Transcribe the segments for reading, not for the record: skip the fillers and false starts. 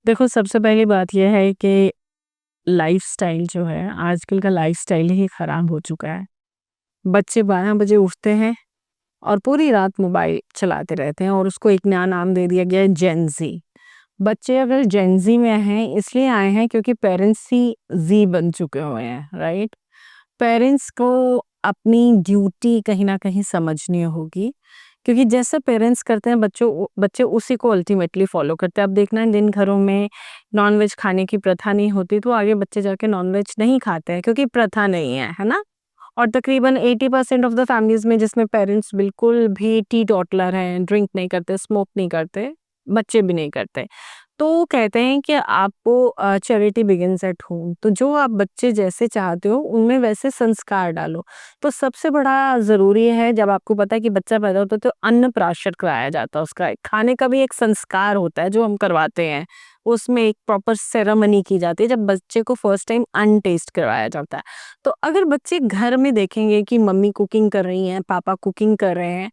देखो, सबसे पहली बात ये है कि लाइफ़स्टाइल जो है, आजकल का लाइफ़स्टाइल ही खराब हो चुका है। बच्चे 12 बजे उठते हैं और पूरी रात मोबाइल चलाते रहते हैं और उसको एक नया नाम दे दिया गया है जेन ज़ी। बच्चे अगर जेन ज़ी में हैं इसलिए आए हैं क्योंकि पेरेंट्स ही ज़ी बन चुके हुए हैं, राइट? पेरेंट्स को अपनी ड्यूटी कहीं न कहीं समझनी होगी, क्योंकि जैसे पेरेंट्स करते हैं बच्चे उसी को अल्टीमेटली फ़ॉलो करते हैं। अब देखना जिन घरों में नॉन-वेज खाने की प्रथा नहीं होती तो आगे बच्चे जाके नॉन-वेज नहीं खाते हैं क्योंकि प्रथा नहीं है ना? और तकरीबन 80% ऑफ द फैमिलीज़ में जिसमें पेरेंट्स बिल्कुल भी टीटॉटलर हैं, ड्रिंक नहीं करते, स्मोक नहीं करते, बच्चे भी नहीं करते। तो कहते हैं कि आपको चैरिटी बिगिन्स एट होम, तो जो आप बच्चे जैसे चाहते हो उनमें वैसे संस्कार डालो। तो सबसे बड़ा ज़रूरी है, जब आपको पता है कि बच्चा पैदा होता है तो अन्नप्राशन कराया जाता है उसका। खाने का भी एक संस्कार होता है जो हम करवाते हैं। उसमें एक प्रॉपर सेरेमनी की जाती है जब बच्चे को फर्स्ट टाइम अन्न टेस्ट करवाया जाता है। तो अगर बच्चे घर में देखेंगे कि मम्मी कुकिंग कर रही हैं, पापा कुकिंग कर रहे हैं,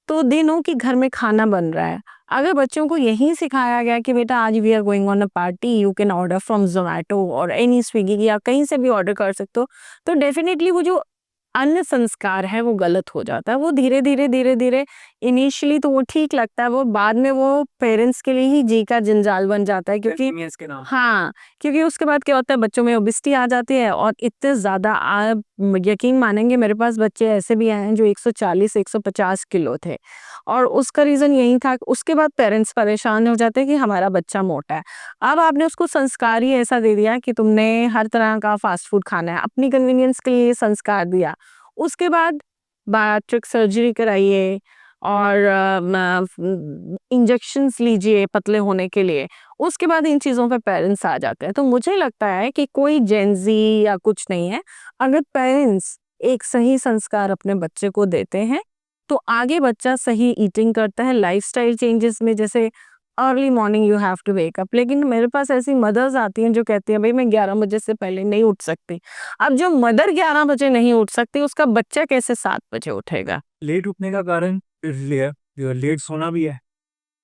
तो दे नो कि घर में खाना बन रहा है। अगर बच्चों को यही सिखाया गया कि बेटा आज we are going on a party, you can order from Zomato और एनी स्विगी या कहीं से भी ऑर्डर कर सकते हो, तो डेफिनिटली वो जो अन्य संस्कार है वो गलत हो जाता है। वो धीरे-धीरे इनिशियली तो वो ठीक लगता है, वो बाद में वो पेरेंट्स के लिए ही जी का जंजाल बन जाता है, क्योंकि कन्वीनियंस के नाम। हाँ, क्योंकि उसके बाद क्या होता है, बच्चों में ओबेसिटी आ जाती है और इतने ज़्यादा आप यकीन मानेंगे, मेरे पास बच्चे ऐसे भी आए हैं जो 140-150 किलो थे और उसका रीज़न यही था। उसके बाद पेरेंट्स परेशान हो जाते हैं कि हमारा बच्चा मोटा है। अब आपने उसको संस्कार ही ऐसा दे दिया कि तुमने हर तरह का फास्ट फूड खाना है, अपनी कन्वीनियंस के लिए संस्कार दिया। उसके बाद बायोट्रिक सर्जरी कराइए और इंजेक्शंस लीजिए पतले होने के लिए। उसके बाद इन चीज़ों पे पेरेंट्स आ जाते हैं। तो मुझे लगता है कि कोई जेन ज़ी या कुछ नहीं है। अगर पेरेंट्स एक सही संस्कार अपने बच्चे को देते हैं, तो आगे बच्चा सही ईटिंग करता है। लाइफ़स्टाइल चेंजेस में जैसे early morning you have to wake up, लेकिन मेरे पास ऐसी मदर्स आती हैं जो कहती हैं, भई मैं 11 बजे से पहले नहीं उठ सकती। अब जो मदर 11 बजे नहीं उठ सकती, उसका बच्चा कैसे 7 बजे उठेगा? लेट उठने का कारण इसलिए है, लेट सोना भी है।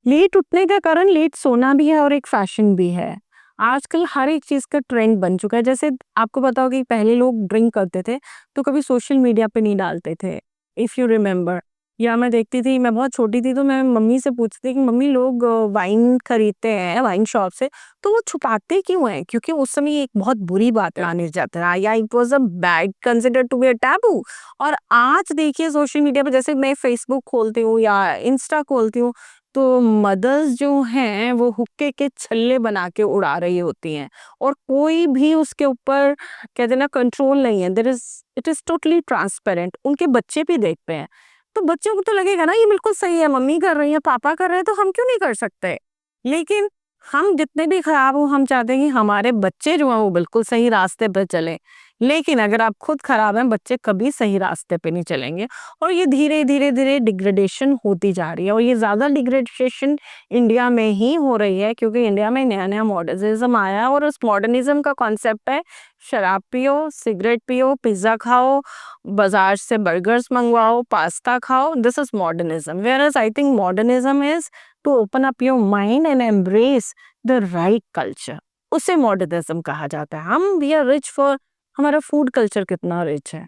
लेट उठने का कारण लेट सोना भी है और एक फैशन भी है। आजकल हर एक चीज़ का ट्रेंड बन चुका है। जैसे आपको पता होगा कि पहले लोग ड्रिंक करते थे, तो कभी सोशल मीडिया पे नहीं डालते थे, इफ यू रिमेंबर। या मैं देखती थी, मैं बहुत छोटी थी तो मैं मम्मी से पूछती थी कि मम्मी लोग वाइन खरीदते हैं वाइन शॉप से, तो वो छुपाते क्यों हैं? क्योंकि उस समय ये एक बहुत बुरी बात मानी जाता था, या it was a bad considered to be a taboo. और आज देखिए सोशल मीडिया पे, जैसे मैं फेसबुक खोलती हूँ या इंस्टा खोलती हूँ, तो मदर्स जो हैं वो हुक्के के छल्ले बना के उड़ा रही होती हैं और कोई भी उसके ऊपर कहते हैं ना कंट्रोल नहीं है। इट इज टोटली ट्रांसपेरेंट, उनके बच्चे भी देखते हैं। तो बच्चों को तो लगेगा ना ये बिल्कुल सही है, मम्मी कर रही है, पापा कर रहे हैं, तो हम क्यों नहीं कर सकते? लेकिन हम जितने भी खराब हो, हम चाहते हैं कि हमारे बच्चे जो हैं वो बिल्कुल सही रास्ते पर चले। लेकिन अगर आप खुद खराब हैं, बच्चे कभी सही रास्ते पे नहीं चलेंगे। और ये धीरे-धीरे डिग्रेडेशन होती जा रही है और ये ज़्यादा डिग्रेडेशन इंडिया में ही हो रही है, क्योंकि इंडिया में नया-नया मॉडर्निज़्म आया है और उस मॉडर्निज़्म का कॉन्सेप्ट है शराब पियो, सिगरेट पियो, पिज़्ज़ा खाओ, बाज़ार से बर्गर्स मंगवाओ, पास्ता खाओ, this is modernism. Whereas I think modernism is to open up your mind and embrace the right culture. उसे मॉडर्निज़्म कहा जाता है। हम वी आर रिच फॉर, हमारा फूड कल्चर कितना रिच है।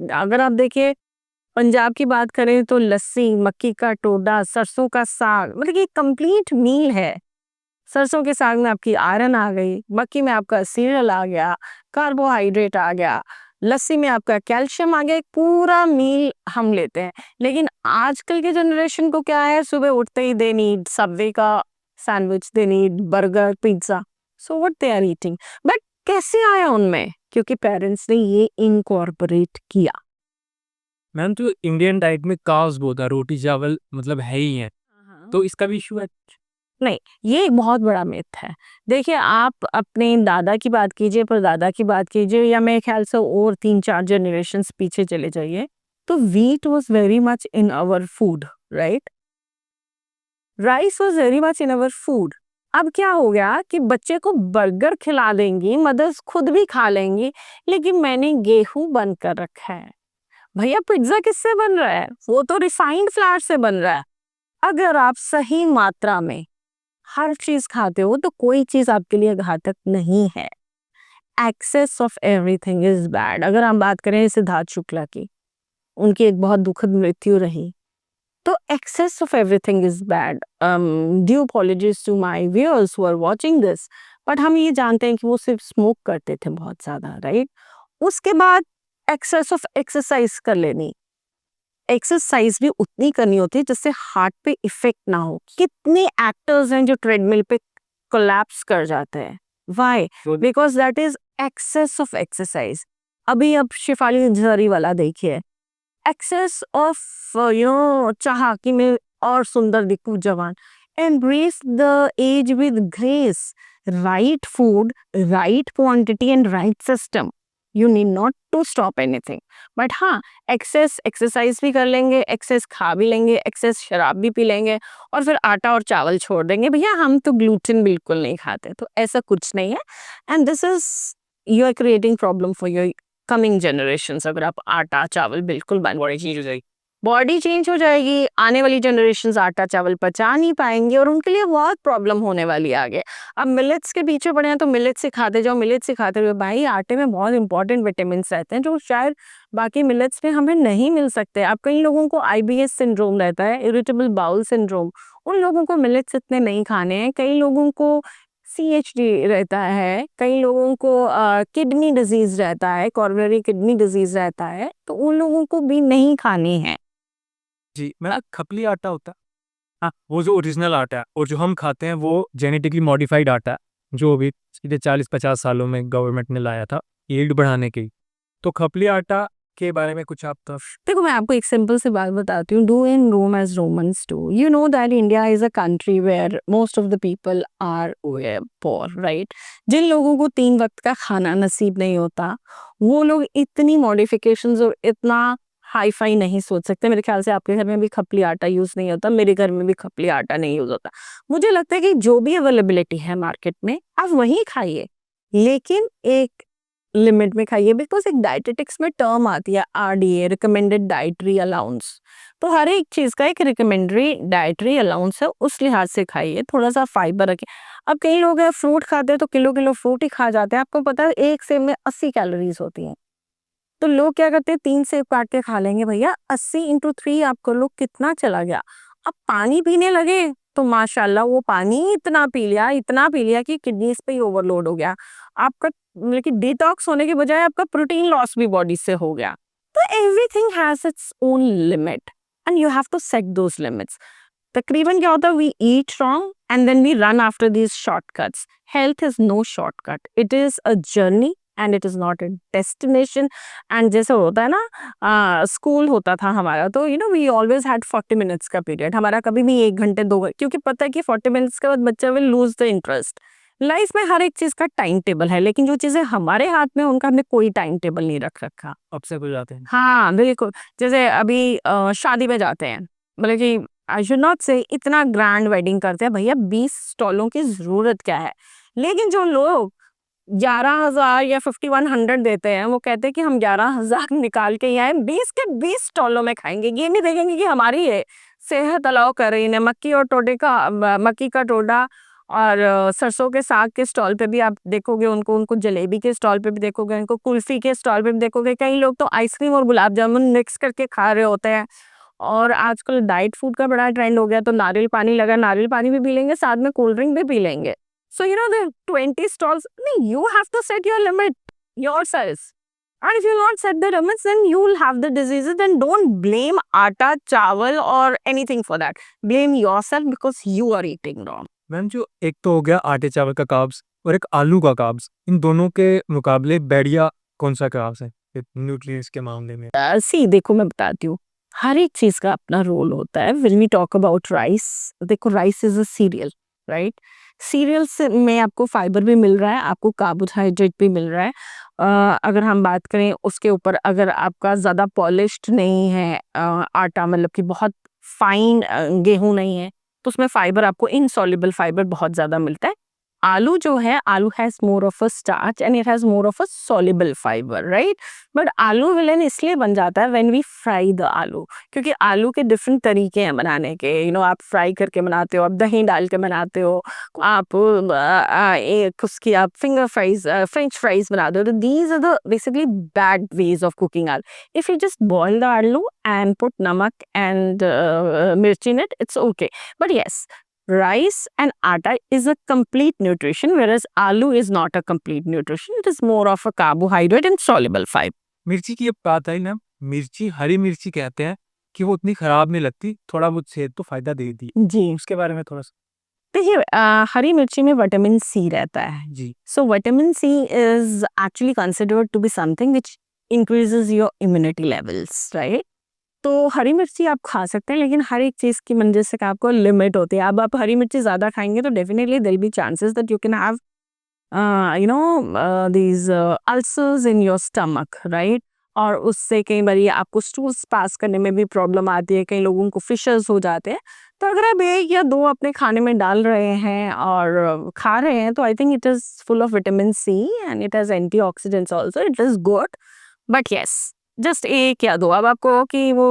अगर आप देखिए पंजाब की बात करें तो लस्सी, मक्की का टोडा, सरसों का साग, मतलब ये कंप्लीट मील है। सरसों के साग में आपकी आयरन आ गई, मक्की में आपका सीरियल आ गया, कार्बोहाइड्रेट आ गया, लस्सी में आपका कैल्शियम आ गया, एक पूरा मील हम लेते हैं। लेकिन आजकल के जनरेशन को क्या है, सुबह उठते ही दे नीड सबवे का sandwich, they need burger, pizza. So what they are eating? But कैसे आया उनमें? क्योंकि पेरेंट्स ने ये इनकॉर्पोरेट किया। मैम तो इंडियन डाइट में कार्ब्स बहुत है, रोटी चावल मतलब है ही है, हाँ। तो इसका भी इशू है। नहीं, ये एक बहुत बड़ा मिथ है। देखिए, आप अपने दादा की बात कीजिए, परदादा की बात कीजिए, या मेरे ख़्याल से और 3-4 जनरेशंस पीछे चले जाइए, तो wheat was very much in our food, right? Rice was very much in our food. अब क्या हो गया कि बच्चे को बर्गर खिला देंगी, मदर्स खुद भी खा लेंगी, लेकिन मैंने गेहूँ बंद कर रखा है। भैया पिज़्ज़ा किससे बन रहा है? वो तो रिफाइंड फ्लावर से बन रहा है। अगर आप सही मात्रा में हर चीज खाते हो तो कोई चीज आपके लिए घातक नहीं है। Excess of everything is bad. अगर हम बात करें सिद्धार्थ शुक्ला की, उनकी एक बहुत दुखद मृत्यु रही, तो excess of everything is bad. Due apologies to my viewers who are watching this. But हम ये जानते हैं कि वो सिर्फ स्मोक करते थे बहुत ज्यादा, राइट? उसके बाद एक्सेस ऑफ एक्सरसाइज कर लेनी। एक्सरसाइज भी उतनी करनी होती है जिससे हार्ट पे इफेक्ट ना हो। कितने एक्टर्स हैं जो ट्रेडमिल पे कोलैप्स कर जाते हैं? Why? Because that is excess of exercise. अभी अब शिफाली जरी वाला देखिए, excess of चाह कि मैं और सुंदर दिखूं, जवान। Embrace the age with grace. Right food, right quantity and right system. You need not to stop anything. But हाँ, excess exercise भी कर लेंगे, excess खा भी लेंगे, excess शराब भी पी लेंगे और फिर आटा और चावल छोड़ देंगे, भैया हम तो ग्लूटेन बिल्कुल नहीं खाते, तो ऐसा कुछ नहीं है। And this is, you are creating problem for your coming generations. अगर आप आटा चावल बिल्कुल बंद, बॉडी चेंज हो जाएगी। बॉडी चेंज हो जाएगी, आने वाली जनरेशंस आटा चावल पचा नहीं पाएंगे और उनके लिए बहुत प्रॉब्लम होने वाली है आगे। अब मिलेट्स के पीछे पड़े हैं तो मिलेट्स से खाते जाओ, मिलेट्स से खाते हुए, भाई आटे में बहुत इंपॉर्टेंट विटामिन रहते हैं जो शायद बाकी मिलेट्स में हमें नहीं मिल सकते। अब कई लोगों को IBS सिंड्रोम रहता है, इरिटेबल बाउल सिंड्रोम, उन लोगों को मिलेट्स इतने नहीं खाने हैं। कई लोगों को CHD रहता है, कई लोगों को किडनी डिजीज रहता है, कॉरोनरी किडनी डिजीज रहता है, तो उन लोगों को भी नहीं खाने हैं। जी, मेरा खपली आटा होता है, हाँ, वो जो ओरिजिनल आटा है, और जो हम खाते हैं वो जेनेटिकली मॉडिफाइड आटा है, जो अभी सीधे 40-50 सालों में गवर्नमेंट ने लाया था यील्ड बढ़ाने के लिए। तो खपली आटा के बारे में कुछ आप तो देखो, मैं आपको एक सिंपल सी बात बताती हूँ। Do in Rome as Romans do. You know that India is a country where most of the people are poor, right? जिन लोगों को 3 वक्त का खाना नसीब नहीं होता, वो लोग इतनी मॉडिफिकेशंस और इतना हाई फाई नहीं सोच सकते। मेरे ख्याल से आपके घर में भी खपली आटा यूज नहीं होता, मेरे घर में भी खपली आटा नहीं यूज होता। मुझे लगता है कि जो भी अवेलेबिलिटी है मार्केट में, आप वही खाइए, लेकिन एक लिमिट में खाइए। बिकॉज एक डाइटेटिक्स में टर्म आती है RDA, रिकमेंडेड डाइटरी अलाउंस। तो हर एक चीज का एक रिकमेंडरी डाइटरी अलाउंस है, उस लिहाज से खाइए, थोड़ा सा फाइबर रखें। अब कई लोग हैं फ्रूट खाते हैं तो किलो किलो फ्रूट ही खा जाते हैं। आपको पता है एक सेब में 80 कैलोरीज होती हैं, तो लोग क्या करते हैं 3 सेब काट के खा लेंगे। भैया 80 × 3 आपको लोग कितना चला गया। अब पानी पीने लगे तो माशाल्लाह वो पानी इतना पी लिया कि किडनीज पे ही ओवरलोड हो गया। आपका मतलब कि डिटॉक्स होने के बजाय आपका प्रोटीन लॉस भी बॉडी से हो गया। तो everything has its own limit and you have to set those limits. तकरीबन क्या होता है, we eat wrong and then we run after these shortcuts. Health is no shortcut, it is a journey and it is not a destination. And जैसे होता है ना, school होता था हमारा, तो वी ऑलवेज हैड 40 मिनट्स का पीरियड। हमारा कभी भी 1 घंटे 2 घंटे, क्योंकि पता है कि 40 मिनट्स के बाद बच्चा will lose the interest. Life में हर एक चीज का टाइम टेबल है, लेकिन जो चीजें हमारे हाथ में उनका हमने कोई टाइम टेबल नहीं रख रखा। ऑब्सेक्ल हो जाते हैं। हाँ बिल्कुल। जैसे अभी शादी में जाते हैं, मतलब कि आई शुड नॉट से इतना ग्रैंड वेडिंग करते हैं, भैया 20 स्टॉलों की जरूरत क्या है? लेकिन जो लोग 11,000 या 5100 देते हैं, वो कहते हैं कि हम 11,000 निकाल के ही आए, 20 के 20 स्टॉलों में खाएंगे। ये नहीं देखेंगे कि हमारी है सेहत अलाउ कर रही है। मक्की का टोडा और सरसों के साग के स्टॉल पे भी आप देखोगे उनको जलेबी के स्टॉल पे भी देखोगे, उनको कुल्फी के स्टॉल पे भी देखोगे। कई लोग तो आइसक्रीम और गुलाब जामुन मिक्स करके खा रहे होते हैं। और आजकल डाइट फूड का बड़ा ट्रेंड हो गया, तो नारियल पानी लगा, नारियल पानी भी पी लेंगे, साथ में कोल्ड ड्रिंक भी पी लेंगे। So the 20 stalls, you have to set your limit yourselves. And if you not set the limits, then you will have the diseases. Then don't blame atta, chawal or anything for that. Blame yourself because you are eating wrong. Ma'am, जो एक तो हो गया आटे चावल का carbs और एक आलू का कार्ब्स, इन दोनों के मुकाबले बढ़िया कौन सा कार्ब्स है न्यूट्रिएंट्स के मामले में? See, देखो मैं बताती हूँ, हर एक चीज का अपना रोल होता है। When we talk about rice, देखो rice is a serial, right? Serial से में आपको फाइबर भी मिल रहा है, आपको कार्बोहाइड्रेट भी मिल रहा है। अगर हम बात करें उसके ऊपर, अगर आपका ज़्यादा पॉलिश्ड नहीं है आटा, मतलब कि बहुत फाइन गेहूं नहीं है, तो उसमें फाइबर आपको इनसॉल्युबल फाइबर बहुत ज़्यादा मिलता है। आलू जो है, आलू has more of a starch and it has more of a soluble fibre, right? But आलू विलेन इसलिए बन जाता है व्हेन वी फ्राई द आलू, क्योंकि आलू के डिफरेंट तरीके हैं बनाने के। आप फ्राई करके बनाते हो, आप दही डाल के बनाते हो, आप एक उसकी आप फिंगर फ्राइज, फ्रेंच फ्राइज बनाते हो। तो these are the basically bad ways of cooking आलू। If you just boil the aloo and put namak and mirchi in it, it's okay. But yes, rice and atta is a complete nutrition, whereas aloo is not a complete nutrition. It is more of a carbohydrate and soluble fiber. मिर्ची की अब बात आई ना, मिर्ची हरी मिर्ची कहते हैं कि वो उतनी खराब नहीं लगती, थोड़ा बहुत सेहत तो फायदा देती है। जी, उसके बारे में थोड़ा सा देखिए हरी मिर्ची में विटामिन सी रहता है। जी So vitamin C is actually considered to be something which increases your immunity levels, right? तो हरी मिर्ची आप खा सकते हैं, लेकिन हर एक चीज़ की जैसे कि आपको लिमिट होती है। अब आप हरी मिर्ची ज़्यादा खाएँगे तो definitely there will be chances that you can have these ulcers in your stomach, right? और उससे कई बारी आपको स्टूल्स पास करने में भी प्रॉब्लम आती है, कई लोगों को फिशर्स हो जाते हैं। तो अगर आप 1 या 2 अपने खाने में डाल रहे हैं और खा रहे हैं, तो I think it is full of vitamin C and it has antioxidants also, it is good. But yes, just 1 या 2। अब आपको हो कि वो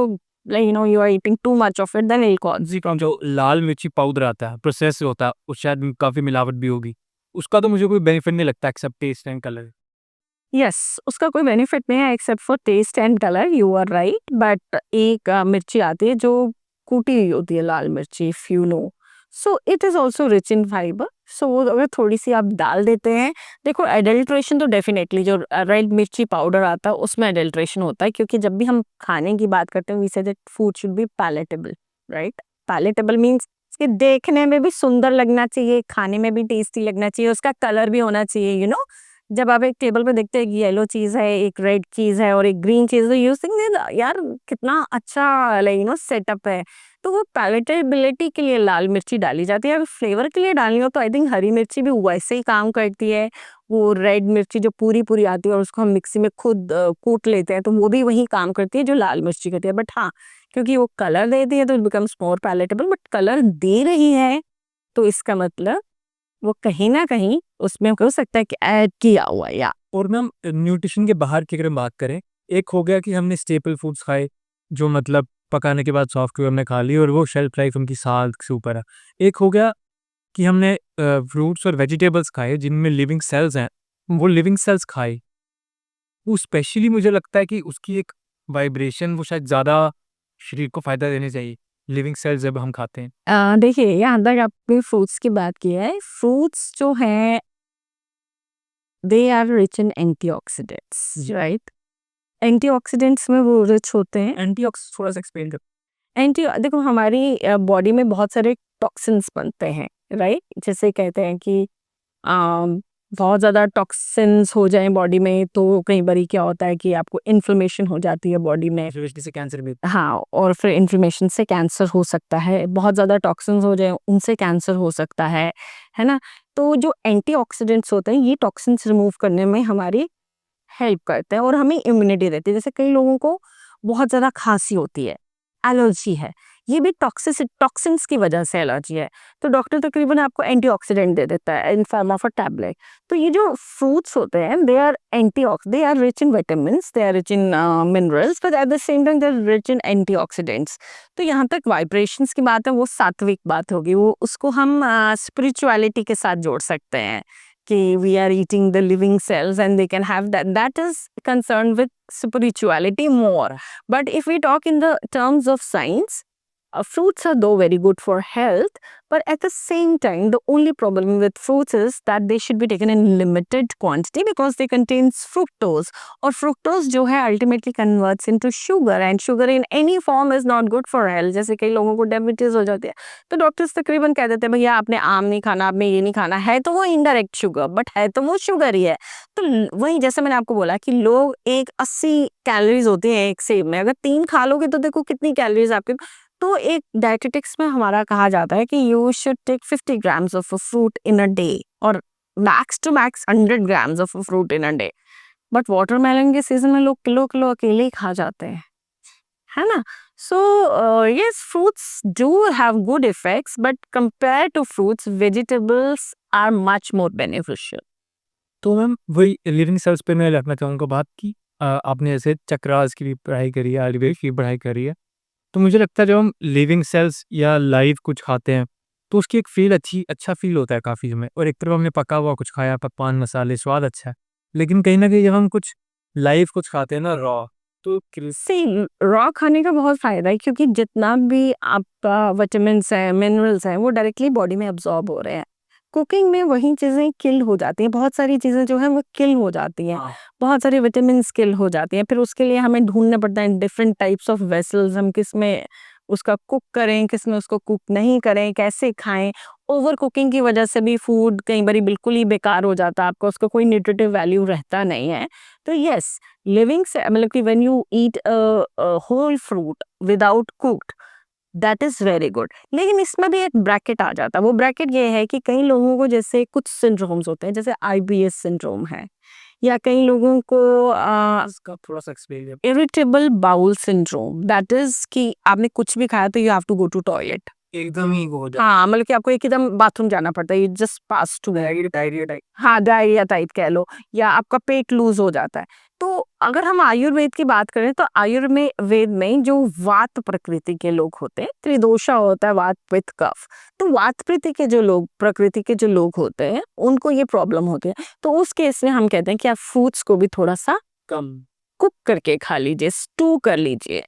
you are eating too much of it, then it cause जी काम जो लाल मिर्ची पाउडर आता है, प्रोसेस होता है, वो शायद काफ़ी मिलावट भी होगी। उसका तो मुझे कोई बेनिफिट नहीं लगता except taste and colour. Yes, उसका कोई बेनिफिट नहीं है except for taste and colour, you are right. But एक मिर्ची आती है जो कूटी हुई होती है, लाल मिर्ची, if you know, so it is also rich in fibre. So वो अगर थोड़ी सी आप डाल देते हैं, देखो एडल्ट्रेशन तो डेफिनेटली जो रेड मिर्ची पाउडर आता है उसमें एडल्ट्रेशन होता है, क्योंकि जब भी हम खाने की बात करते हैं we say that food should be palatable, right? Palatable means कि देखने में भी सुंदर लगना चाहिए, खाने में भी टेस्टी लगना चाहिए, उसका कलर भी होना चाहिए, जब आप एक टेबल पे देखते हैं, एक येलो चीज है, एक रेड चीज है और एक ग्रीन चीज है, यू थिंक यार कितना अच्छा सेटअप है। तो वो पैलेटेबिलिटी के लिए लाल मिर्ची डाली जाती है। अगर फ्लेवर के लिए डालनी हो तो आई थिंक हरी मिर्ची भी वैसे ही काम करती है। वो रेड मिर्ची जो पूरी पूरी आती है और उसको हम मिक्सी में खुद कूट लेते हैं, तो वो भी वही काम करती है जो लाल मिर्ची करती है। बट हाँ, क्योंकि वो कलर देती है तो it becomes more palatable. But colour दे रही है तो इसका मतलब वो कहीं ना कहीं उसमें हो सकता है कि ऐड किया हुआ है, या और मैम न्यूट्रिशन के बाहर की अगर हम बात करें, एक हो गया कि हमने स्टेपल फूड्स खाए, जो मतलब पकाने के बाद सॉफ्टवेयर हमने खा ली और वो शेल्फ लाइफ उनकी साल से ऊपर है। एक हो गया कि हमने फ्रूट्स और वेजिटेबल्स खाए जिनमें लिविंग सेल्स हैं, वो लिविंग सेल्स खाए। वो स्पेशली मुझे लगता है कि उसकी एक वाइब्रेशन वो शायद ज़्यादा शरीर को फ़ायदा देनी चाहिए, लिविंग सेल्स जब हम खाते हैं। देखिए यहाँ तक आपने फ्रूट्स की बात की है। फ्रूट्स जो हैं they are rich in antioxidants, right? Antioxidants में वो रिच होते हैं। एंटीऑक्स थोड़ा सा एक्सप्लेन कर। देखो हमारी बॉडी में बहुत सारे टॉक्सिन्स बनते हैं, राइट? जैसे कहते हैं कि बहुत ज़्यादा टॉक्सिन्स हो जाएं बॉडी में तो कई बारी क्या होता है कि आपको इन्फ्लेमेशन हो जाती है बॉडी में। से कैंसर भी हाँ, और फिर इन्फ्लेमेशन से कैंसर हो सकता है। बहुत ज़्यादा टॉक्सिन्स हो जाए उनसे कैंसर हो सकता है ना? तो जो एंटीऑक्सीडेंट्स होते हैं ये टॉक्सिन्स रिमूव करने में हमारी हेल्प करते हैं और हमें इम्यूनिटी देती है। जैसे कई लोगों को बहुत ज़्यादा खांसी होती है, एलर्जी है, ये भी टॉक्सिन्स की वजह से एलर्जी है। तो डॉक्टर तकरीबन आपको एंटीऑक्सीडेंट दे देता है in form of a tablet. तो ये जो फ्रूट्स होते हैं they are rich in vitamins, they are rich in minerals, but at the same time they are rich in antioxidants. तो यहाँ तक वाइब्रेशंस की बात है वो सात्विक बात होगी, वो उसको हम स्पिरिचुअलिटी के साथ जोड़ सकते हैं कि we are eating the living cells and they can have that is concerned with spirituality more. But if we talk in the terms of science, fruits are though very good for health, but at the same time the only problem with fruits is that they should be taken in limited quantity because they contains fructose, और fructose जो है ultimately converts into sugar and sugar in any form is not good for health। जैसे कई लोगों को diabetes हो जाती है तो डॉक्टर्स तकरीबन कह देते हैं भैया आपने आम नहीं खाना, आपने ये नहीं खाना, है तो वो इनडायरेक्ट शुगर बट है तो वो शुगर ही है। तो वही जैसे मैंने आपको बोला कि लोग एक 80 कैलोरीज होती है एक सेब में, अगर 3 खा लोगे तो देखो कितनी कैलोरीज आपके। तो एक डायटेटिक्स में हमारा कहा जाता है कि you should take 50 grams of a fruit in a day और max to max 100 grams of a fruit in a day. But watermelon के सीजन में लोग किलो किलो अकेले ही खा जाते हैं, है ना? So yes, fruits do have good effects, but compared to fruits, vegetables are much more beneficial. तो मैम वही लिविंग सेल्स पे मैं रखना चाहूँगा बात कि आपने जैसे चक्रास की भी पढ़ाई करी है, आयुर्वेद की भी पढ़ाई करी है। तो मुझे लगता है जब हम लिविंग सेल्स या लाइव कुछ खाते हैं, तो उसकी एक फ़ील अच्छा फ़ील होता है काफ़ी हमें, और एक तरफ हमने पका हुआ कुछ खाया, पकवान, मसाले, स्वाद अच्छा है। लेकिन कहीं न कहीं जब हम कुछ लाइव कुछ खाते हैं ना रॉ, तो सी रॉ खाने का बहुत फायदा है क्योंकि जितना भी आपका विटामिन्स है, मिनरल्स हैं, वो डायरेक्टली बॉडी में अब्सॉर्ब हो रहे हैं। कुकिंग में वही चीज़ें किल हो जाती हैं, बहुत सारी चीज़ें जो हैं वो किल हो जाती हैं, बहुत सारे विटामिन्स किल हो जाती हैं। फिर उसके लिए हमें ढूँढना पड़ता है डिफरेंट टाइप्स ऑफ वेसल्स, हम किसमें उसका कुक करें, किसमें उसको कुक नहीं करें, कैसे खाएँ। ओवर कुकिंग की वजह से भी फूड कई बारी बिल्कुल ही बेकार हो जाता है, आपका उसका कोई न्यूट्रिटिव वैल्यू रहता नहीं है। तो येस, लिविंग से मतलब कि when you eat a whole fruit without cooked, that is very good. लेकिन इसमें भी एक ब्रैकेट आ जाता है। वो ब्रैकेट ये है कि कई लोगों को जैसे कुछ सिंड्रोम्स होते हैं, जैसे आईबीएस सिंड्रोम है, या कई लोगों को इसका थोड़ा-सा explain irritable bowel syndrome, that is कि आपने कुछ भी खाया तो you have to go to toilet. एकदम ही वो हो जाता हाँ, मतलब कि आपको एकदम बाथरूम जाना पड़ता है, यू जस्ट पास टू। है, डायरिया टाइप। हाँ, डायरिया टाइप कह लो, या आपका पेट लूज़ हो जाता है। तो अगर हम आयुर्वेद की बात करें तो वेद में जो वात प्रकृति के लोग होते हैं, त्रिदोषा होता है, वात, पित्त, कफ। तो वात प्रकृति के जो लोग होते हैं, उनको ये प्रॉब्लम होती है। तो उस केस में हम कहते हैं कि आप फ्रूट्स को भी थोड़ा-सा कम कुक करके खा लीजिए, स्टू कर लीजिए,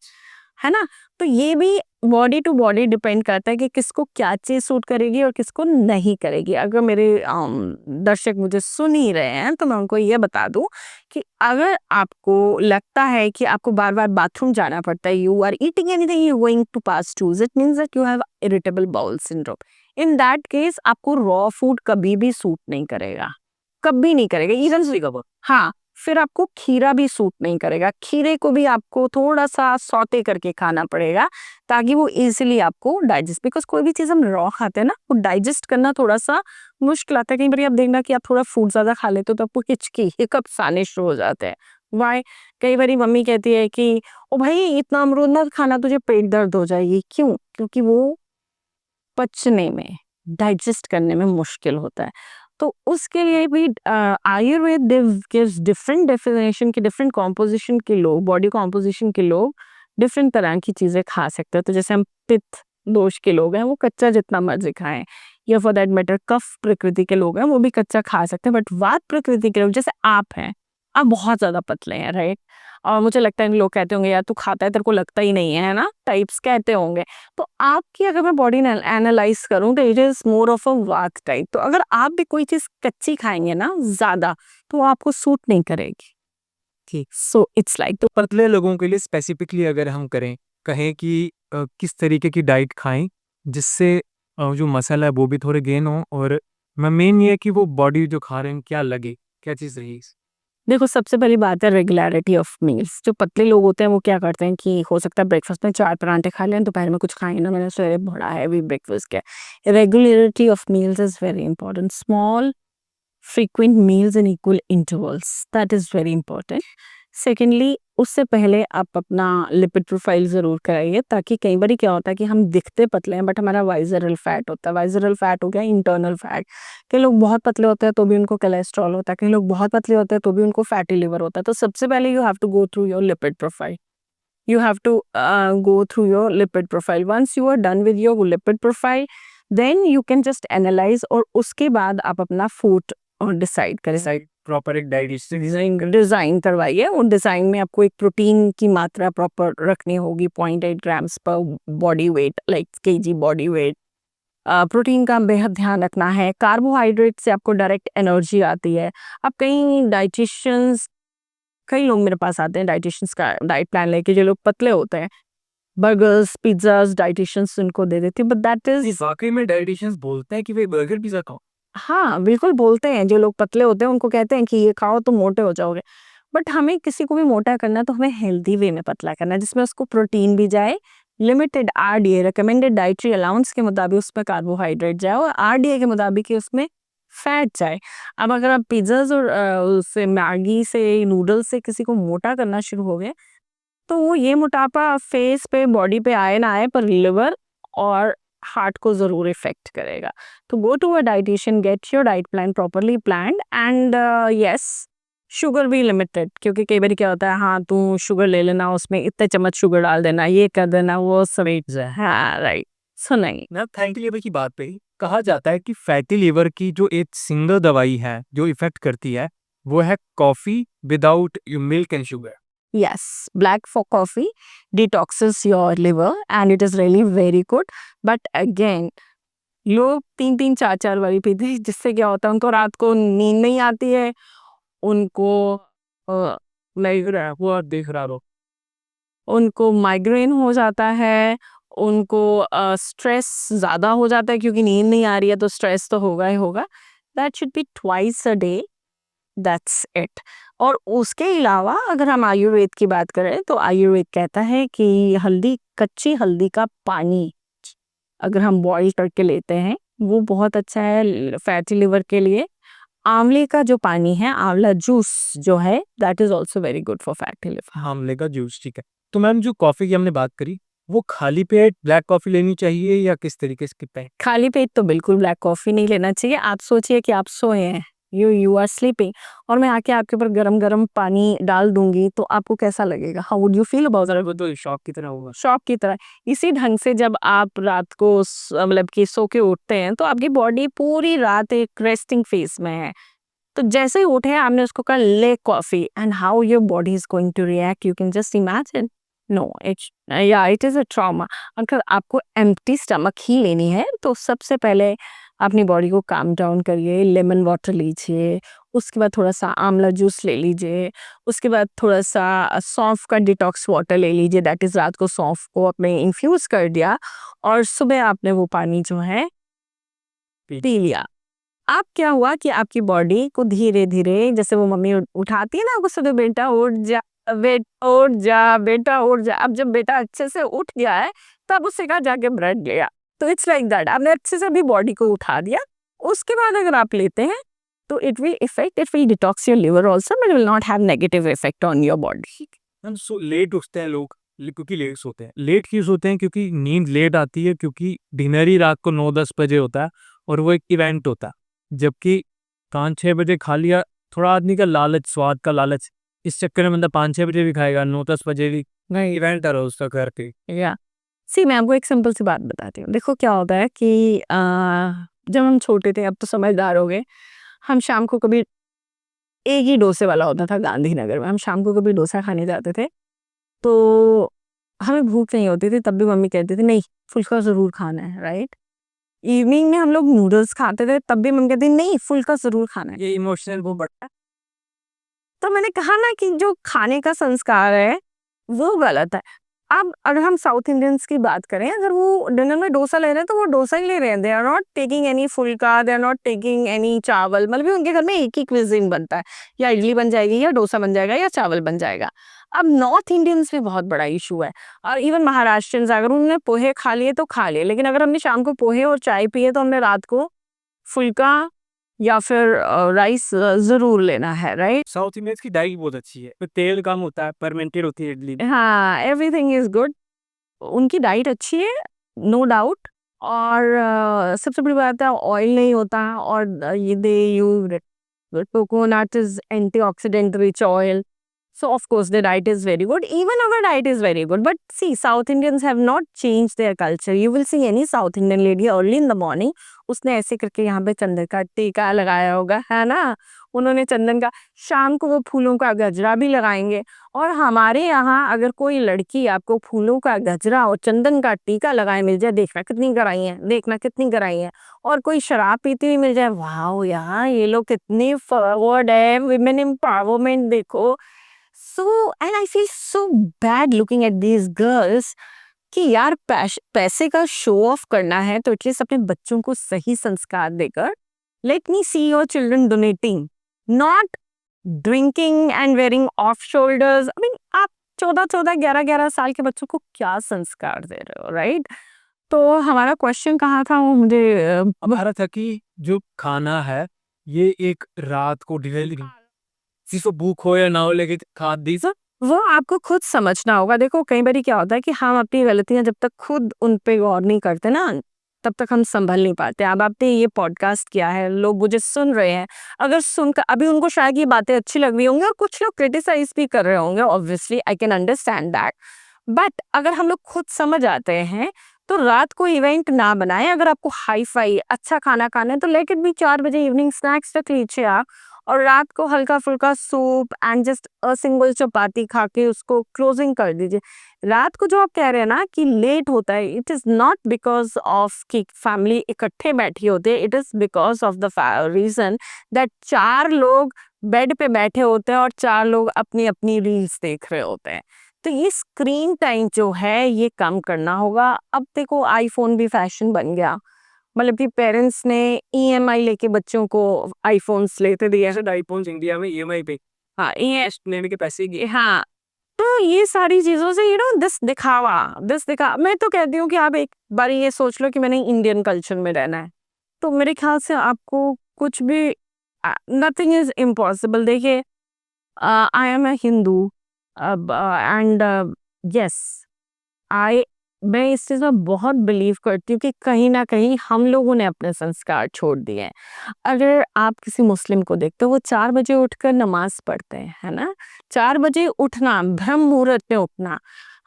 है ना? तो ये भी बॉडी टू बॉडी डिपेंड करता है कि किसको क्या चीज़ सूट करेगी और किसको नहीं करेगी। अगर मेरे दर्शक मुझे सुन ही रहे हैं तो मैं उनको ये बता दूँ कि अगर आपको लगता है कि आपको बार-बार बाथरूम जाना पड़ता है, you are eating anything, you going to pass twos, it means that you have irritable bowel syndrome. In that case आपको रॉ फूड कभी भी सूट नहीं करेगा, कभी नहीं करेगा। इवन हाँ, फिर आपको खीरा भी सूट नहीं करेगा। खीरे को भी आपको थोड़ा-सा सौटे करके खाना पड़ेगा ताकि वो ईज़िली आपको डाइजेस्ट, बिकॉज़ कोई भी चीज़ हम रॉ खाते हैं ना, वो डाइजेस्ट करना थोड़ा-सा मुश्किल आता है। कई बारी आप देखना कि आप थोड़ा फूड ज़्यादा खा लेते हो तो आपको हिचकी, हिकअप्स आने शुरू हो जाते हैं। व्हाई? कई बारी मम्मी कहती है कि, "ओ भाई इतना अमरूद मत खाना, तुझे पेट दर्द हो जाएगी।" क्यों? क्योंकि वो पचने में, डाइजेस्ट करने में मुश्किल होता है। तो उसके लिए भी आयुर्वेद गिव्स डिफरेंट डेफिनेशन के, डिफरेंट कॉम्पोजिशन के लोग, बॉडी कॉम्पोजिशन के लोग डिफरेंट तरह की चीज़ें खा सकते हैं। तो जैसे हम पित्त दोष के लोग हैं, वो कच्चा जितना मर्ज़ी खाएँ, या फॉर दैट मैटर कफ प्रकृति के लोग हैं, वो भी कच्चा खा सकते हैं। बट वात प्रकृति के लोग, जैसे आप हैं, आप बहुत ज़्यादा पतले हैं, राइट? और मुझे लगता है लोग कहते होंगे, यार तू खाता है, तेरे को लगता ही नहीं है ना? टाइप्स कहते होंगे। तो आपकी अगर मैं बॉडी एनालाइज करूं तो इट इज मोर ऑफ अ वात टाइप। तो अगर आप भी कोई चीज कच्ची खाएंगे ना ज्यादा, तो वो आपको सूट नहीं करेगी। ठीक। सो इट्स लाइक तो पतले लोगों के लिए स्पेसिफिकली अगर हम कहें कि किस तरीके की डाइट खाएँ जिससे जो मसल है वो भी थोड़े गेन हो, और मेन ये है कि वो बॉडी जो खा रहे हैं क्या लगे, क्या चीज़ रही? देखो, सबसे पहली बात है रेगुलरिटी ऑफ मील्स। जो पतले लोग होते हैं वो क्या करते हैं कि हो सकता है ब्रेकफास्ट में 4 पराठे खा लें, दोपहर में कुछ खाएँ ना, मैंने सवेरे बड़ा हैवी ब्रेकफास्ट किया। Regularity of meals is very important. Small frequent meals in equal intervals, that is very important. Secondly, उससे पहले आप अपना लिपिड प्रोफाइल ज़रूर कराइए, ताकि कई बारी क्या होता है कि हम दिखते पतले हैं बट हमारा वाइजरल फैट होता है। वाइजरल फैट हो गया इंटरनल फैट। कई लोग बहुत पतले होते हैं तो भी उनको कोलेस्ट्रॉल होता है, कई लोग बहुत पतले होते हैं तो भी उनको फैटी लिवर होता है। तो सबसे पहले you have to go through your lipid profile. You have to go through your lipid profile. Once you are done with your lipid profile, then you can just analyze, और उसके बाद आप अपना फूड डिसाइड करें। Proper एक digestion design करवाइए, और design में आपको एक प्रोटीन की मात्रा प्रॉपर रखनी होगी, 0.8 ग्राम्स पर body weight, like KG body weight. Protein का बेहद ध्यान रखना है। कार्बोहाइड्रेट से आपको डायरेक्ट एनर्जी आती है। अब कई लोग मेरे पास आते हैं डाइटिशियंस का डाइट प्लान लेके, जो लोग पतले होते हैं, बर्गर्स, पिज़्ज़ाज़ डाइटिशियंस उनको दे देती है, बट दैट इज़ वाकई में डाइटिशियंस बोलते हैं कि भाई बर्गर पिज़्ज़ा खाओ। हाँ, बिल्कुल बोलते हैं। जो लोग पतले होते हैं उनको कहते हैं कि ये खाओ तो मोटे हो जाओगे। बट हमें किसी को भी मोटा करना है तो हमें हेल्दी वे में पतला करना है, जिसमें उसको प्रोटीन भी जाए, limited RDA recommended dietary allowance के मुताबिक उसमें कार्बोहाइड्रेट जाए, और आरडीए के मुताबिक ही उसमें फैट जाए। अब अगर आप पिज़्ज़ाज़ और उससे मैगी से, नूडल्स से किसी को मोटा करना शुरू हो गए, तो वो ये मोटापा फेस पे, बॉडी पे आए ना आए, पर लिवर और हार्ट को ज़रूर इफ़ेक्ट करेगा। तो go to a dietitian, get your diet plan properly planned and yes, sugar भी लिमिटेड, क्योंकि कई बार क्या होता है, हाँ, तू शुगर ले लेना, उसमें इतने चम्मच शुगर डाल देना, ये कर देना, वो सब। हाँ, राइट। सो नहीं। ना फैटी लिवर की बात पे कहा जाता है कि फैटी लिवर की जो एक सिंगल दवाई है जो इफेक्ट करती है वो है coffee without milk and sugar. Yes, black for coffee detoxes your liver and it is really very good. But again, लोग 3-3 4-4 वाली पीते हैं, जिससे क्या होता है, उनको रात को नींद नहीं आती है, उनको वो देख रहा हो उनको माइग्रेन हो जाता है, उनको स्ट्रेस ज़्यादा हो जाता है, क्योंकि नींद नहीं आ रही है तो स्ट्रेस तो होगा ही होगा। That should be twice a day, that's it. और उसके अलावा अगर हम आयुर्वेद की बात करें तो आयुर्वेद कहता है कि हल्दी, कच्ची हल्दी का पानी अगर हम बॉईल करके लेते हैं, वो बहुत अच्छा है फैटी लिवर के लिए। आंवले का जो पानी है, आंवला जूस जो है, that is also very good for fatty liver. आंवले का जूस, ठीक है। तो मैम जो कॉफी की हमने बात करी वो खाली पेट ब्लैक कॉफी लेनी चाहिए या किस तरीके से पे? खाली पेट तो बिल्कुल ब्लैक कॉफी नहीं लेना चाहिए। आप सोचिए कि आप सोए हैं, यू आर स्लीपिंग, और मैं आके आपके ऊपर गरम गरम पानी डाल दूंगी, तो आपको कैसा लगेगा? How would you feel about वो तो शॉक की तरह होगा। शॉक की तरह। इसी ढंग से जब आप रात को मतलब कि सो के उठते हैं, तो आपकी बॉडी पूरी रात एक रेस्टिंग फेज में है। तो जैसे ही उठे आपने उसको कहा ले coffee, and how your body is going to react, you can just imagine. No, it is a trauma. अगर आपको एम्प्टी स्टमक ही लेनी है, तो सबसे पहले अपनी बॉडी को काम डाउन करिए, लेमन वाटर लीजिए, उसके बाद थोड़ा सा आंवला जूस ले लीजिए, उसके बाद थोड़ा सा सौंफ का डिटॉक्स वाटर ले लीजिए, दैट इज रात को सौंफ को आपने इन्फ्यूज कर दिया और सुबह आपने वो पानी जो है पी लिया। अब क्या हुआ कि आपकी बॉडी को धीरे धीरे, जैसे वो मम्मी उठाती है ना आपको सुबह, बेटा उठ जा, बेटा उठ जा, बेटा उठ जा। अब जब बेटा अच्छे से उठ गया है, तब उससे कहा जाके ब्रेड लिया। तो इट्स लाइक दैट, आपने अच्छे से अभी बॉडी को उठा दिया। उसके बाद अगर आप लेते हैं तो it will detox your liver also, but will not have negative effect on your body. हम लेट उठते हैं लोग क्योंकि लेट सोते हैं। लेट क्यों सोते हैं? क्योंकि नींद लेट आती है, क्योंकि डिनर ही रात को 9-10 बजे होता है और वो एक इवेंट होता है, जबकि 5-6 बजे खा लिया। थोड़ा आदमी का लालच, स्वाद का लालच, इस चक्कर में बंदा 5-6 बजे भी खाएगा, 9-10 बजे भी नहीं, इवेंट आ रहा है उसका घर पे। या सी, मैं आपको एक सिंपल सी बात बताती हूँ। देखो क्या होता है कि जब हम छोटे थे, अब तो समझदार हो गए, हम शाम को कभी, एक ही डोसे वाला होता था गांधीनगर में, हम शाम को कभी डोसा खाने जाते थे, तो हमें भूख नहीं होती थी, तब भी मम्मी कहती थी नहीं, फुल्का ज़रूर खाना है, राइट? इवनिंग में हम लोग नूडल्स खाते थे, तब भी मम्मी कहती नहीं, फुल्का ज़रूर खाना है। ये इमोशनल वो बड़ा तो मैंने कहा ना कि जो खाने का संस्कार है, वो गलत है। अब अगर हम साउथ इंडियंस की बात करें, अगर वो डिनर में डोसा ले रहे हैं, तो वो डोसा ही ले रहे हैं। They are not taking any phulka, they are not taking any chawal. मतलब उनके घर में एक ही क्विज़िन बनता है, या इडली बन जाएगी, या डोसा बन जाएगा, या चावल बन जाएगा। अब नॉर्थ इंडियंस में बहुत बड़ा इशू है, और इवन महाराष्ट्रियंस, अगर उन्होंने पोहे खा लिए तो खा लिए, लेकिन अगर हमने शाम को पोहे और चाय पिए, तो हमने रात को फुल्का या फिर राइस ज़रूर लेना है, राइट? साउथ इंडियंस की डाइट बहुत अच्छी है, तो तेल कम होता है, फर्मेंटेड होती है इडली। हाँ, एवरीथिंग इज़ गुड। उनकी डाइट अच्छी है, नो डाउट। और सबसे बड़ी बात है, ऑयल नहीं होता, और ये they use coconut is antioxidant rich oil, so of course the diet is very good, even our diet is very good. But see, South Indians have not changed their culture. You will see any South Indian lady early in the morning, उसने ऐसे करके यहाँ पे चंदन का टीका लगाया होगा, है ना? उन्होंने चंदन का, शाम को वो फूलों का गजरा भी लगाएंगे। और हमारे यहाँ अगर कोई लड़की आपको फूलों का गजरा और चंदन का टीका लगाए मिल जाए, देखना कितनी कराई है, देखना कितनी कराई है। और कोई शराब पीती हुई मिल जाए, वाह यार, ये लोग कितने फॉरवर्ड है, विमेन एम्पावरमेंट देखो। So, and I feel so bad looking at these girls कि यार पैसे का शो ऑफ करना है, तो एटलीस्ट अपने बच्चों को सही संस्कार देकर, let me see your children donating, not drinking and wearing off shoulders. I mean, आप 14-14, 11-11 साल के बच्चों को क्या संस्कार दे रहे हो, राइट? तो हमारा क्वेश्चन कहाँ था, वो मुझे अब आ रहा था कि जो खाना है ये एक रात को डिलीवरी, किसी को भूख हो या ना हो, लेकिन खा दी सर। वो आपको खुद समझना होगा। देखो कई बार क्या होता है कि हम अपनी गलतियां जब तक खुद उन पे गौर नहीं करते ना, तब तक हम संभल नहीं पाते। अब आपने ये पॉडकास्ट किया है, लोग मुझे सुन रहे हैं, अगर सुनकर अभी उनको शायद ये बातें अच्छी लग रही होंगी और कुछ लोग क्रिटिसाइज भी कर रहे होंगे, obviously I can understand that. But अगर हम लोग खुद समझ आते हैं तो रात को इवेंट ना बनाएं। अगर आपको हाई फाई अच्छा खाना खाना है तो लेट इट बी 4 बजे इवनिंग स्नैक्स रख लीजिए आप, और रात को हल्का फुल्का soup and just a single chapati खा के उसको क्लोजिंग कर दीजिए। रात को जो आप कह रहे हैं ना कि लेट होता है, it is not because of कि फैमिली इकट्ठे बैठी होती है, it is because of the reason that 4 लोग बेड पे बैठे होते हैं और 4 लोग अपनी अपनी रील्स देख रहे होते हैं। तो ये स्क्रीन टाइम जो है ये कम करना होगा। अब देखो आईफोन भी फैशन बन गया, मतलब कि पेरेंट्स ने ईएमआई लेके बच्चों को आईफोन्स लेते दिए। शायद आईफोन्स इंडिया में ईएमआई पे हाँ ये लेने के पैसे की हाँ, तो ये सारी चीजों से दिस दिखा मैं तो कहती हूँ कि आप एक बार ये सोच लो कि मैंने इंडियन कल्चर में रहना है, तो मेरे ख्याल से आपको कुछ भी नथिंग इज इम्पॉसिबल। देखिए I am a Hindu and yes I मैं इस चीज में बहुत बिलीव करती हूँ कि कहीं ना कहीं हम लोगों ने अपने संस्कार छोड़ दिए हैं। अगर आप किसी मुस्लिम को देखते हो वो 4 बजे उठकर नमाज पढ़ते हैं, है ना। 4 बजे उठना, ब्रह्म मुहूर्त में उठना,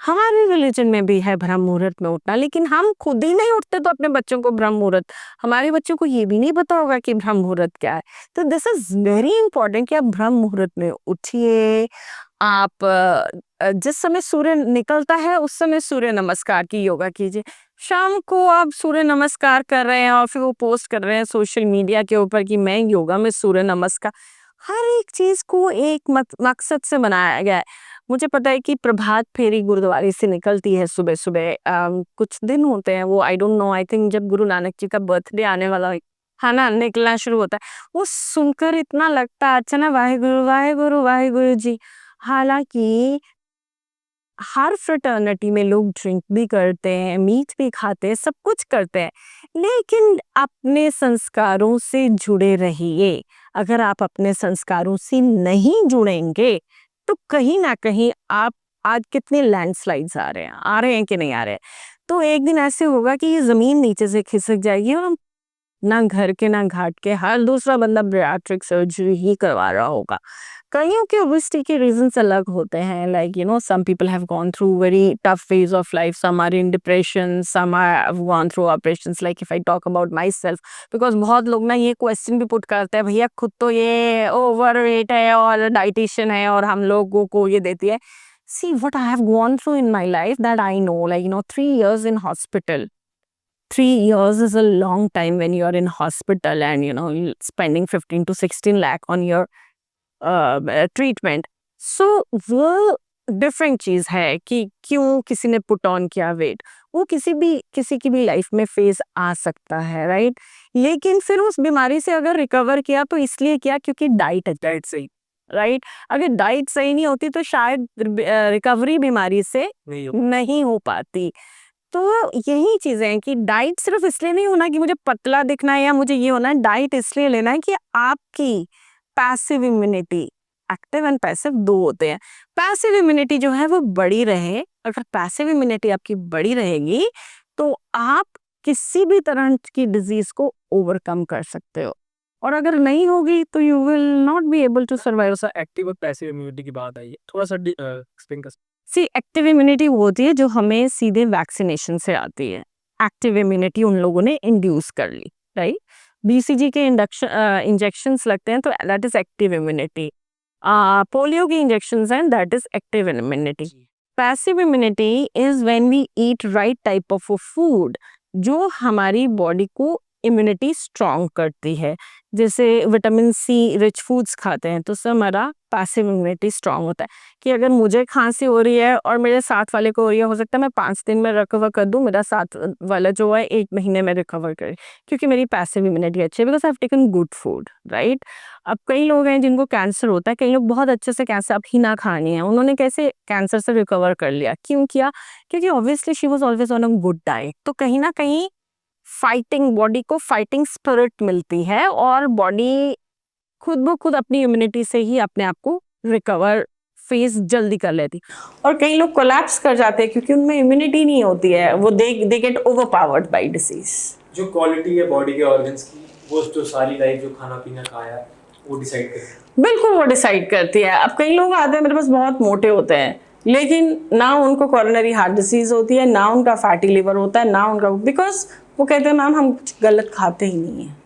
हमारे रिलीजन में भी है ब्रह्म मुहूर्त में उठना, लेकिन हम खुद ही नहीं उठते तो अपने बच्चों को ब्रह्म मुहूर्त, हमारे बच्चों को ये भी नहीं पता होगा कि ब्रह्म मुहूर्त क्या है। तो दिस इज वेरी इंपॉर्टेंट कि आप ब्रह्म मुहूर्त में उठिए। आप जिस समय सूर्य निकलता है उस समय सूर्य नमस्कार की योगा कीजिए। शाम को आप सूर्य नमस्कार कर रहे हैं और फिर वो पोस्ट कर रहे हैं सोशल मीडिया के ऊपर कि मैं योगा में सूर्य नमस्कार। हर एक चीज को एक मकसद से बनाया गया है। मुझे पता है कि प्रभात फेरी गुरुद्वारे से निकलती है सुबह सुबह, कुछ दिन होते हैं वो, आई डोंट नो, आई थिंक जब गुरु नानक जी का बर्थडे आने वाला है ना, निकलना शुरू होता है। वो सुनकर इतना लगता है अच्छा ना, वाहेगुरु वाहेगुरु वाहेगुरु जी। हालांकि हर फ्रेटर्निटी में लोग ड्रिंक भी करते हैं, मीट भी खाते हैं, सब कुछ करते हैं, लेकिन अपने संस्कारों से जुड़े रहिए। अगर आप अपने संस्कारों से नहीं जुड़ेंगे तो कहीं ना कहीं आप, आज कितने लैंडस्लाइड्स आ रहे हैं कि नहीं आ रहे हैं, तो एक दिन ऐसे होगा कि ये जमीन नीचे से खिसक जाएगी और हम ना घर के ना घाट के हर दूसरा बंदा बैरियाट्रिक सर्जरी ही करवा रहा होगा। कईयों के ओबेसिटी के रीजंस अलग होते हैं, like you know some people have gone through very tough phase of life, some are in depression, some have gone through operations, like if I talk about myself, because बहुत लोग ना ये question भी put करते हैं, भैया खुद तो ये ओवर वेट है और डाइटिशियन है और हम लोगों को ये देती है। See what I have gone through in my life, that I know, like 3 years in hospital. 3 years is a long time when you are in hospital and you're spending 15 to 16 lakh on your treatment. सो वो different चीज है कि क्यों किसी ने put on किया wait, वो किसी की भी लाइफ में फेज आ सकता है, राइट। लेकिन फिर उस बीमारी से अगर रिकवर किया तो इसलिए किया क्योंकि डाइट सही, राइट। अगर डाइट सही नहीं होती तो शायद रिकवरी बीमारी से नहीं हो पाती। तो यही चीजें हैं कि डाइट सिर्फ इसलिए नहीं होना कि मुझे पतला दिखना है या मुझे ये होना है, डाइट इसलिए लेना है कि आपकी passive immunity, active and passive 2 होते हैं, पैसिव इम्यूनिटी जो है वो बड़ी रहे। अगर पैसिव इम्यूनिटी आपकी बड़ी रहेगी तो आप किसी भी तरह की डिजीज को ओवरकम कर सकते हो, और अगर नहीं होगी तो you will not be able to survive. Active और पैसिव इम्यूनिटी की बात आई है, थोड़ा सा एक्सप्लेन कर। सी एक्टिव इम्यूनिटी वो होती है जो हमें सीधे वैक्सीनेशन से आती है, एक्टिव इम्यूनिटी उन लोगों ने इंड्यूस कर ली, राइट। बीसीजी के इंजेक्शंस लगते हैं तो that is active immunity. Polio के इंजेक्शंस हैं, that is active immunity. Passive immunity is when we eat right type of food जो हमारी बॉडी को इम्यूनिटी स्ट्रॉन्ग करती है। जैसे विटामिन सी रिच फूड्स खाते हैं तो उससे हमारा पैसिव इम्यूनिटी स्ट्रॉन्ग होता है कि अगर मुझे खांसी हो रही है और मेरे साथ वाले को हो रही है, हो सकता है मैं 5 दिन में रिकवर कर दूं, मेरा साथ वाला जो है 1 महीने में रिकवर करे, क्योंकि मेरी पैसिव इम्यूनिटी अच्छी है, because I have taken good food, right. अब कई लोग हैं जिनको कैंसर होता है, कई लोग बहुत अच्छे से कैंसर, अब ही ना खानी है, उन्होंने कैसे कैंसर से रिकवर कर लिया, क्यों किया, क्योंकि obviously she was always on a good diet. तो कहीं ना कहीं फाइटिंग, बॉडी को फाइटिंग स्पिरिट मिलती है और बॉडी खुद ब खुद अपनी इम्यूनिटी से ही अपने आप को रिकवर फेस जल्दी कर लेती। और कई लोग कोलैप्स कर जाते हैं क्योंकि उनमें इम्यूनिटी नहीं होती है, वो they get overpowered by disease. जो क्वालिटी है बॉडी के ऑर्गन्स की, वो तो सारी लाइफ जो खाना पीना खाया वो डिसाइड करती है। बिल्कुल वो डिसाइड करती है। अब कई लोग आते हैं मेरे पास बहुत मोटे होते हैं, लेकिन ना उनको कॉरोनरी हार्ट डिसीज होती है, ना उनका फैटी लिवर होता है, ना उनका, बिकॉज वो कहते हैं मैम हम कुछ गलत खाते ही नहीं है।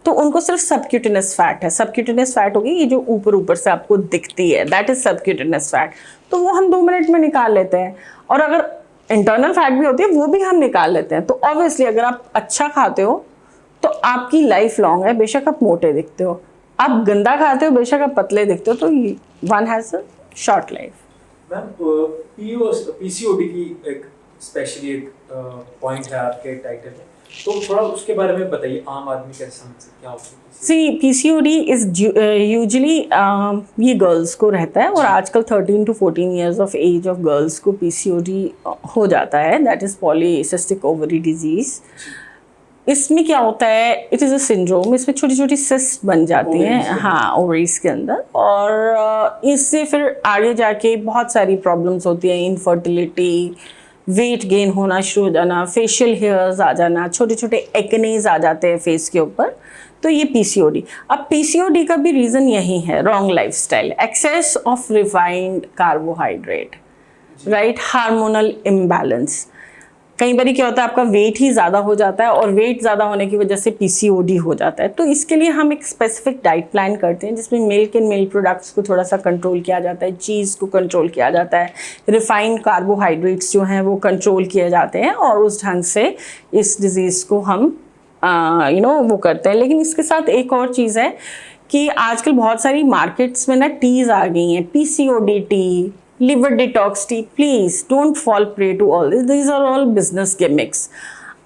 तो उनको सिर्फ सबक्यूटेनियस फैट है। सबक्यूटेनियस फैट होगी ये जो ऊपर ऊपर से आपको दिखती है, दैट इज सबक्यूटेनियस फैट। तो वो हम 2 मिनट में निकाल लेते हैं। और अगर इंटरनल फैट भी होती है वो भी हम निकाल लेते हैं। तो ऑब्वियसली अगर आप अच्छा खाते हो तो आपकी लाइफ लॉन्ग है, बेशक आप मोटे दिखते हो। आप गंदा खाते हो, बेशक आप पतले दिखते हो, तो one has a short life. Ma'am PCOD की एक स्पेशली एक पॉइंट है आपके टाइटल में, तो थोड़ा उसके बारे में बताइए, आम आदमी कैसे समझ सकते क्या होता है? सी पीसीओडी इज यूजली ये गर्ल्स को रहता है, और आजकल 13 to 14 years of age of girls को पीसीओडी हो जाता है, that is polycystic ovary disease. इसमें क्या होता है, इट इज़ अ सिंड्रोम, इसमें छोटी छोटी सिस्ट बन जाती हैं, हाँ, ओवरीज के अंदर। और इससे फिर आगे जाके बहुत सारी प्रॉब्लम्स होती हैं, इनफर्टिलिटी, वेट गेन होना शुरू हो जाना, फेशियल हेयर्स आ जाना, छोटे छोटे एक्नेज आ जाते हैं फेस के ऊपर। तो ये पीसीओडी। अब पीसीओडी का भी रीज़न यही है, wrong lifestyle, excess of refined carbohydrate, right, hormonal imbalance. कई बार क्या होता है आपका वेट ही ज़्यादा हो जाता है, और वेट ज़्यादा होने की वजह से पीसीओडी हो जाता है। तो इसके लिए हम एक स्पेसिफिक डाइट प्लान करते हैं जिसमें मिल्क एंड मिल्क प्रोडक्ट्स को थोड़ा सा कंट्रोल किया जाता है, चीज़ को कंट्रोल किया जाता है, रिफाइंड कार्बोहाइड्रेट्स जो हैं वो कंट्रोल किए जाते हैं, और उस ढंग से इस डिज़ीज़ को हम वो करते हैं। लेकिन इसके साथ एक और चीज़ है कि आजकल बहुत सारी मार्केट्स में ना टीज़ आ गई हैं, PCOD T, liver detox tea, please don't fall prey to all this. These are all business gimmicks.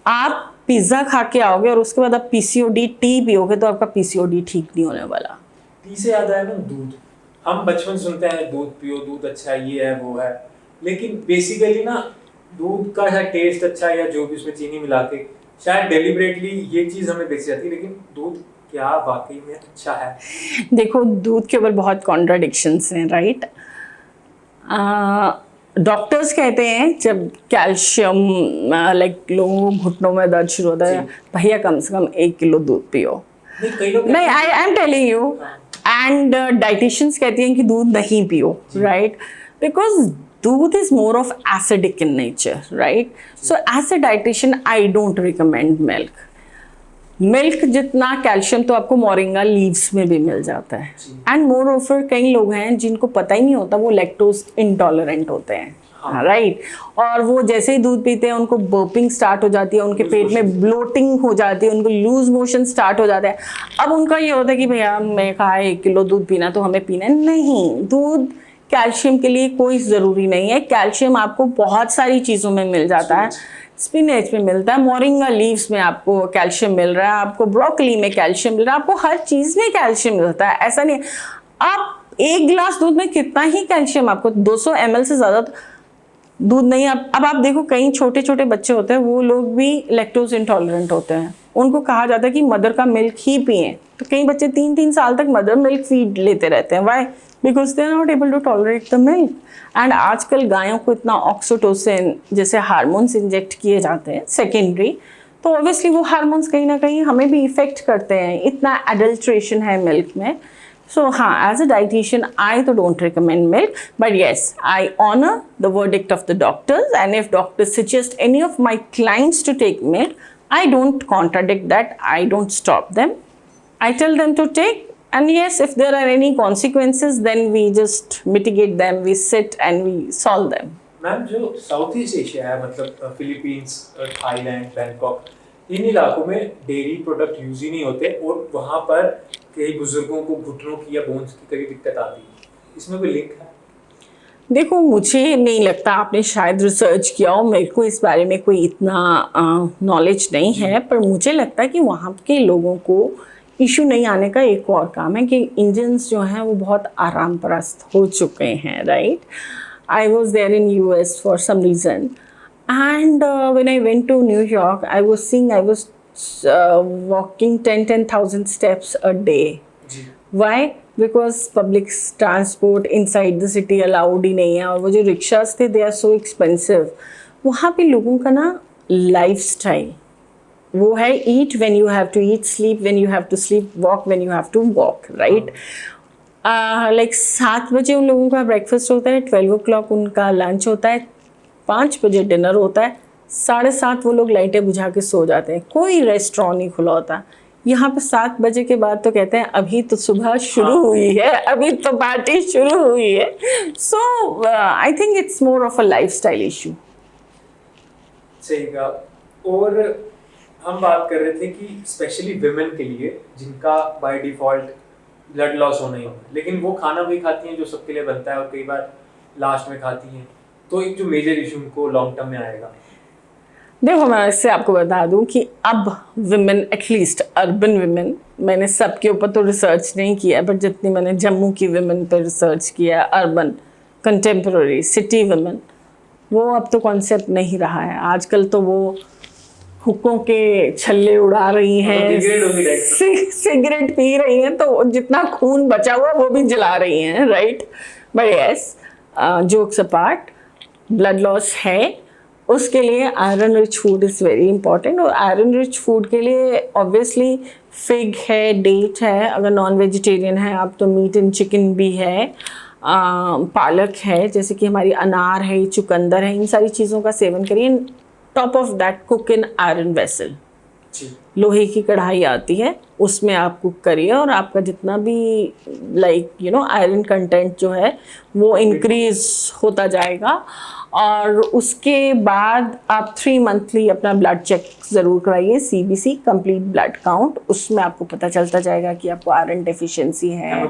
आप पिज्ज़ा खा के आओगे और उसके बाद आप पीसीओडी टी पियोगे तो आपका पीसीओडी ठीक नहीं होने वाला। टी से याद आया ना, दूध। हम बचपन सुनते हैं दूध पियो, दूध अच्छा है, ये है वो है, लेकिन बेसिकली ना दूध का शायद टेस्ट अच्छा है या जो भी उसमें चीनी मिला के शायद डेलिबरेटली ये चीज़ हमें बेची जाती है, लेकिन दूध क्या वाकई में अच्छा है? देखो दूध के ऊपर बहुत कॉन्ट्राडिक्शंस हैं, राइट। डॉक्टर्स कहते हैं जब कैल्शियम लाइक लोगों को घुटनों में दर्द शुरू होता है, भैया कम से कम 1 किलो दूध पियो। नहीं, I am telling you. And dietitians कहती हैं कि दूध नहीं पियो, राइट, बिकॉज दूध is more of acidic in nature, right. So as a dietitian I don't recommend milk. Milk जितना कैल्शियम तो आपको मोरिंगा लीव्स में भी मिल जाता है। एंड मोर ओवर कई लोग हैं जिनको पता ही नहीं होता, वो लैक्टोज इंटॉलरेंट होते हैं, राइट। और वो जैसे ही दूध पीते हैं उनको बर्पिंग स्टार्ट हो जाती है, उनके पेट में ब्लोटिंग हो जाती है, उनको लूज मोशन स्टार्ट हो जाता है। अब उनका ये होता है कि भैया मैं कहा 1 किलो दूध पीना तो हमें पीना है। नहीं, दूध कैल्शियम के लिए कोई ज़रूरी नहीं है। कैल्शियम आपको बहुत सारी चीज़ों में मिल जाता है, स्पिनच में मिलता है, मोरिंगा लीव्स में आपको कैल्शियम मिल रहा है, आपको ब्रोकली में कैल्शियम मिल रहा है, आपको हर चीज़ में कैल्शियम मिलता है। ऐसा नहीं, आप 1 गिलास दूध में कितना ही कैल्शियम, आपको 200 ml से ज़्यादा दूध नहीं। अब आप देखो कई छोटे छोटे बच्चे होते हैं, वो लोग भी लैक्टोज इंटॉलरेंट होते हैं, उनको कहा जाता है कि मदर का मिल्क ही पिएं। तो कई बच्चे 3-3 साल तक मदर मिल्क फीड लेते रहते हैं। Why? Because they are not able to tolerate the milk. And आजकल गायों को इतना ऑक्सीटोसिन जैसे हार्मोन्स इंजेक्ट किए जाते हैं सेकेंडरी, तो ऑब्वियसली वो हार्मोन्स कहीं ना कहीं हमें भी इफेक्ट करते हैं। इतना एडल्ट्रेशन है मिल्क में। So, as a dietitian, I don't recommend milk, but yes, I honor the verdict of the doctors, and if doctors suggest any of my clients to take milk, I don't contradict that, I don't stop them. I tell them to take, and yes, if there are any consequences, then we just mitigate them, we sit and we solve them. Ma'am जो south east Asia है, मतलब Philippines, Thailand, Bangkok, इन इलाकों में dairy product use ही नहीं होते, और वहाँ पर कई बुजुर्गों को घुटनों की या बोन्स की कई दिक्कत आती है। इसमें कोई लिंक है? देखो मुझे नहीं लगता, आपने शायद रिसर्च किया हो, मेरे को इस बारे में कोई इतना नॉलेज नहीं है, पर मुझे लगता है कि वहाँ के लोगों को इशू नहीं आने का एक और काम है कि इंडियंस जो हैं वो बहुत आराम परस्त हो चुके हैं, right. I was there in US for some reason, and when I went to New York I was walking 10,000 steps a day. Why? Because public transport inside the city allowed ही नहीं है, और वो जो रिक्शास थे they are so expensive. वहाँ पे लोगों का ना लाइफस्टाइल वो है eat when you have to eat, sleep when you have to sleep, walk when you have to walk, right. Like 7 बजे उन लोगों का ब्रेकफास्ट होता है, 12 o'clock उनका लंच होता है, 5 बजे डिनर होता है, 7:30 वो लोग लाइटें बुझा के सो जाते हैं, कोई रेस्टोरेंट नहीं खुला होता। यहाँ पे 7 बजे के बाद तो कहते हैं अभी तो सुबह शुरू हुई है, अभी तो पार्टी शुरू हुई है। So I think it's more of a lifestyle issue. सही कहा। और हम बात कर रहे थे कि स्पेशली विमेन के लिए जिनका बाय डिफॉल्ट ब्लड लॉस होना ही होगा, लेकिन वो खाना भी खाती हैं जो सबके लिए बनता है और कई बार लास्ट में खाती हैं, तो एक जो मेजर इशू उनको लॉन्ग टर्म में आएगा। देखो मैं इससे आपको बता दूं कि अब विमेन, एटलीस्ट अर्बन विमेन, मैंने सबके ऊपर तो रिसर्च नहीं किया, बट जितनी मैंने जम्मू की विमेन पर रिसर्च किया, अर्बन कंटेम्प्रेरी सिटी विमेन, वो अब तो कॉन्सेप्ट नहीं रहा है। आजकल तो वो हुक्कों के छल्ले उड़ा रही हैं, सिगरेट पी रही हैं, तो जितना खून बचा हुआ वो भी जला रही हैं, right. But yes, jokes apart, blood loss है, उसके लिए iron rich food is very important. और आयरन रिच फूड के लिए ऑब्वियसली फिग है, डेट है, अगर नॉन वेजिटेरियन है आप तो मीट एंड चिकन भी है, पालक है, जैसे कि हमारी अनार है, चुकंदर है, इन सारी चीज़ों का सेवन करिए। Top of that cook in iron vessel, लोहे की कढ़ाई आती है, उसमें आप कुक करिए और आपका जितना भी लाइक आयरन कंटेंट जो है वो इंक्रीज होता जाएगा। और उसके बाद आप 3 मंथली अपना ब्लड चेक ज़रूर कराइए, CBC कंप्लीट ब्लड काउंट, उसमें आपको पता चलता जाएगा कि आपको आयरन डेफिशिएंसी है,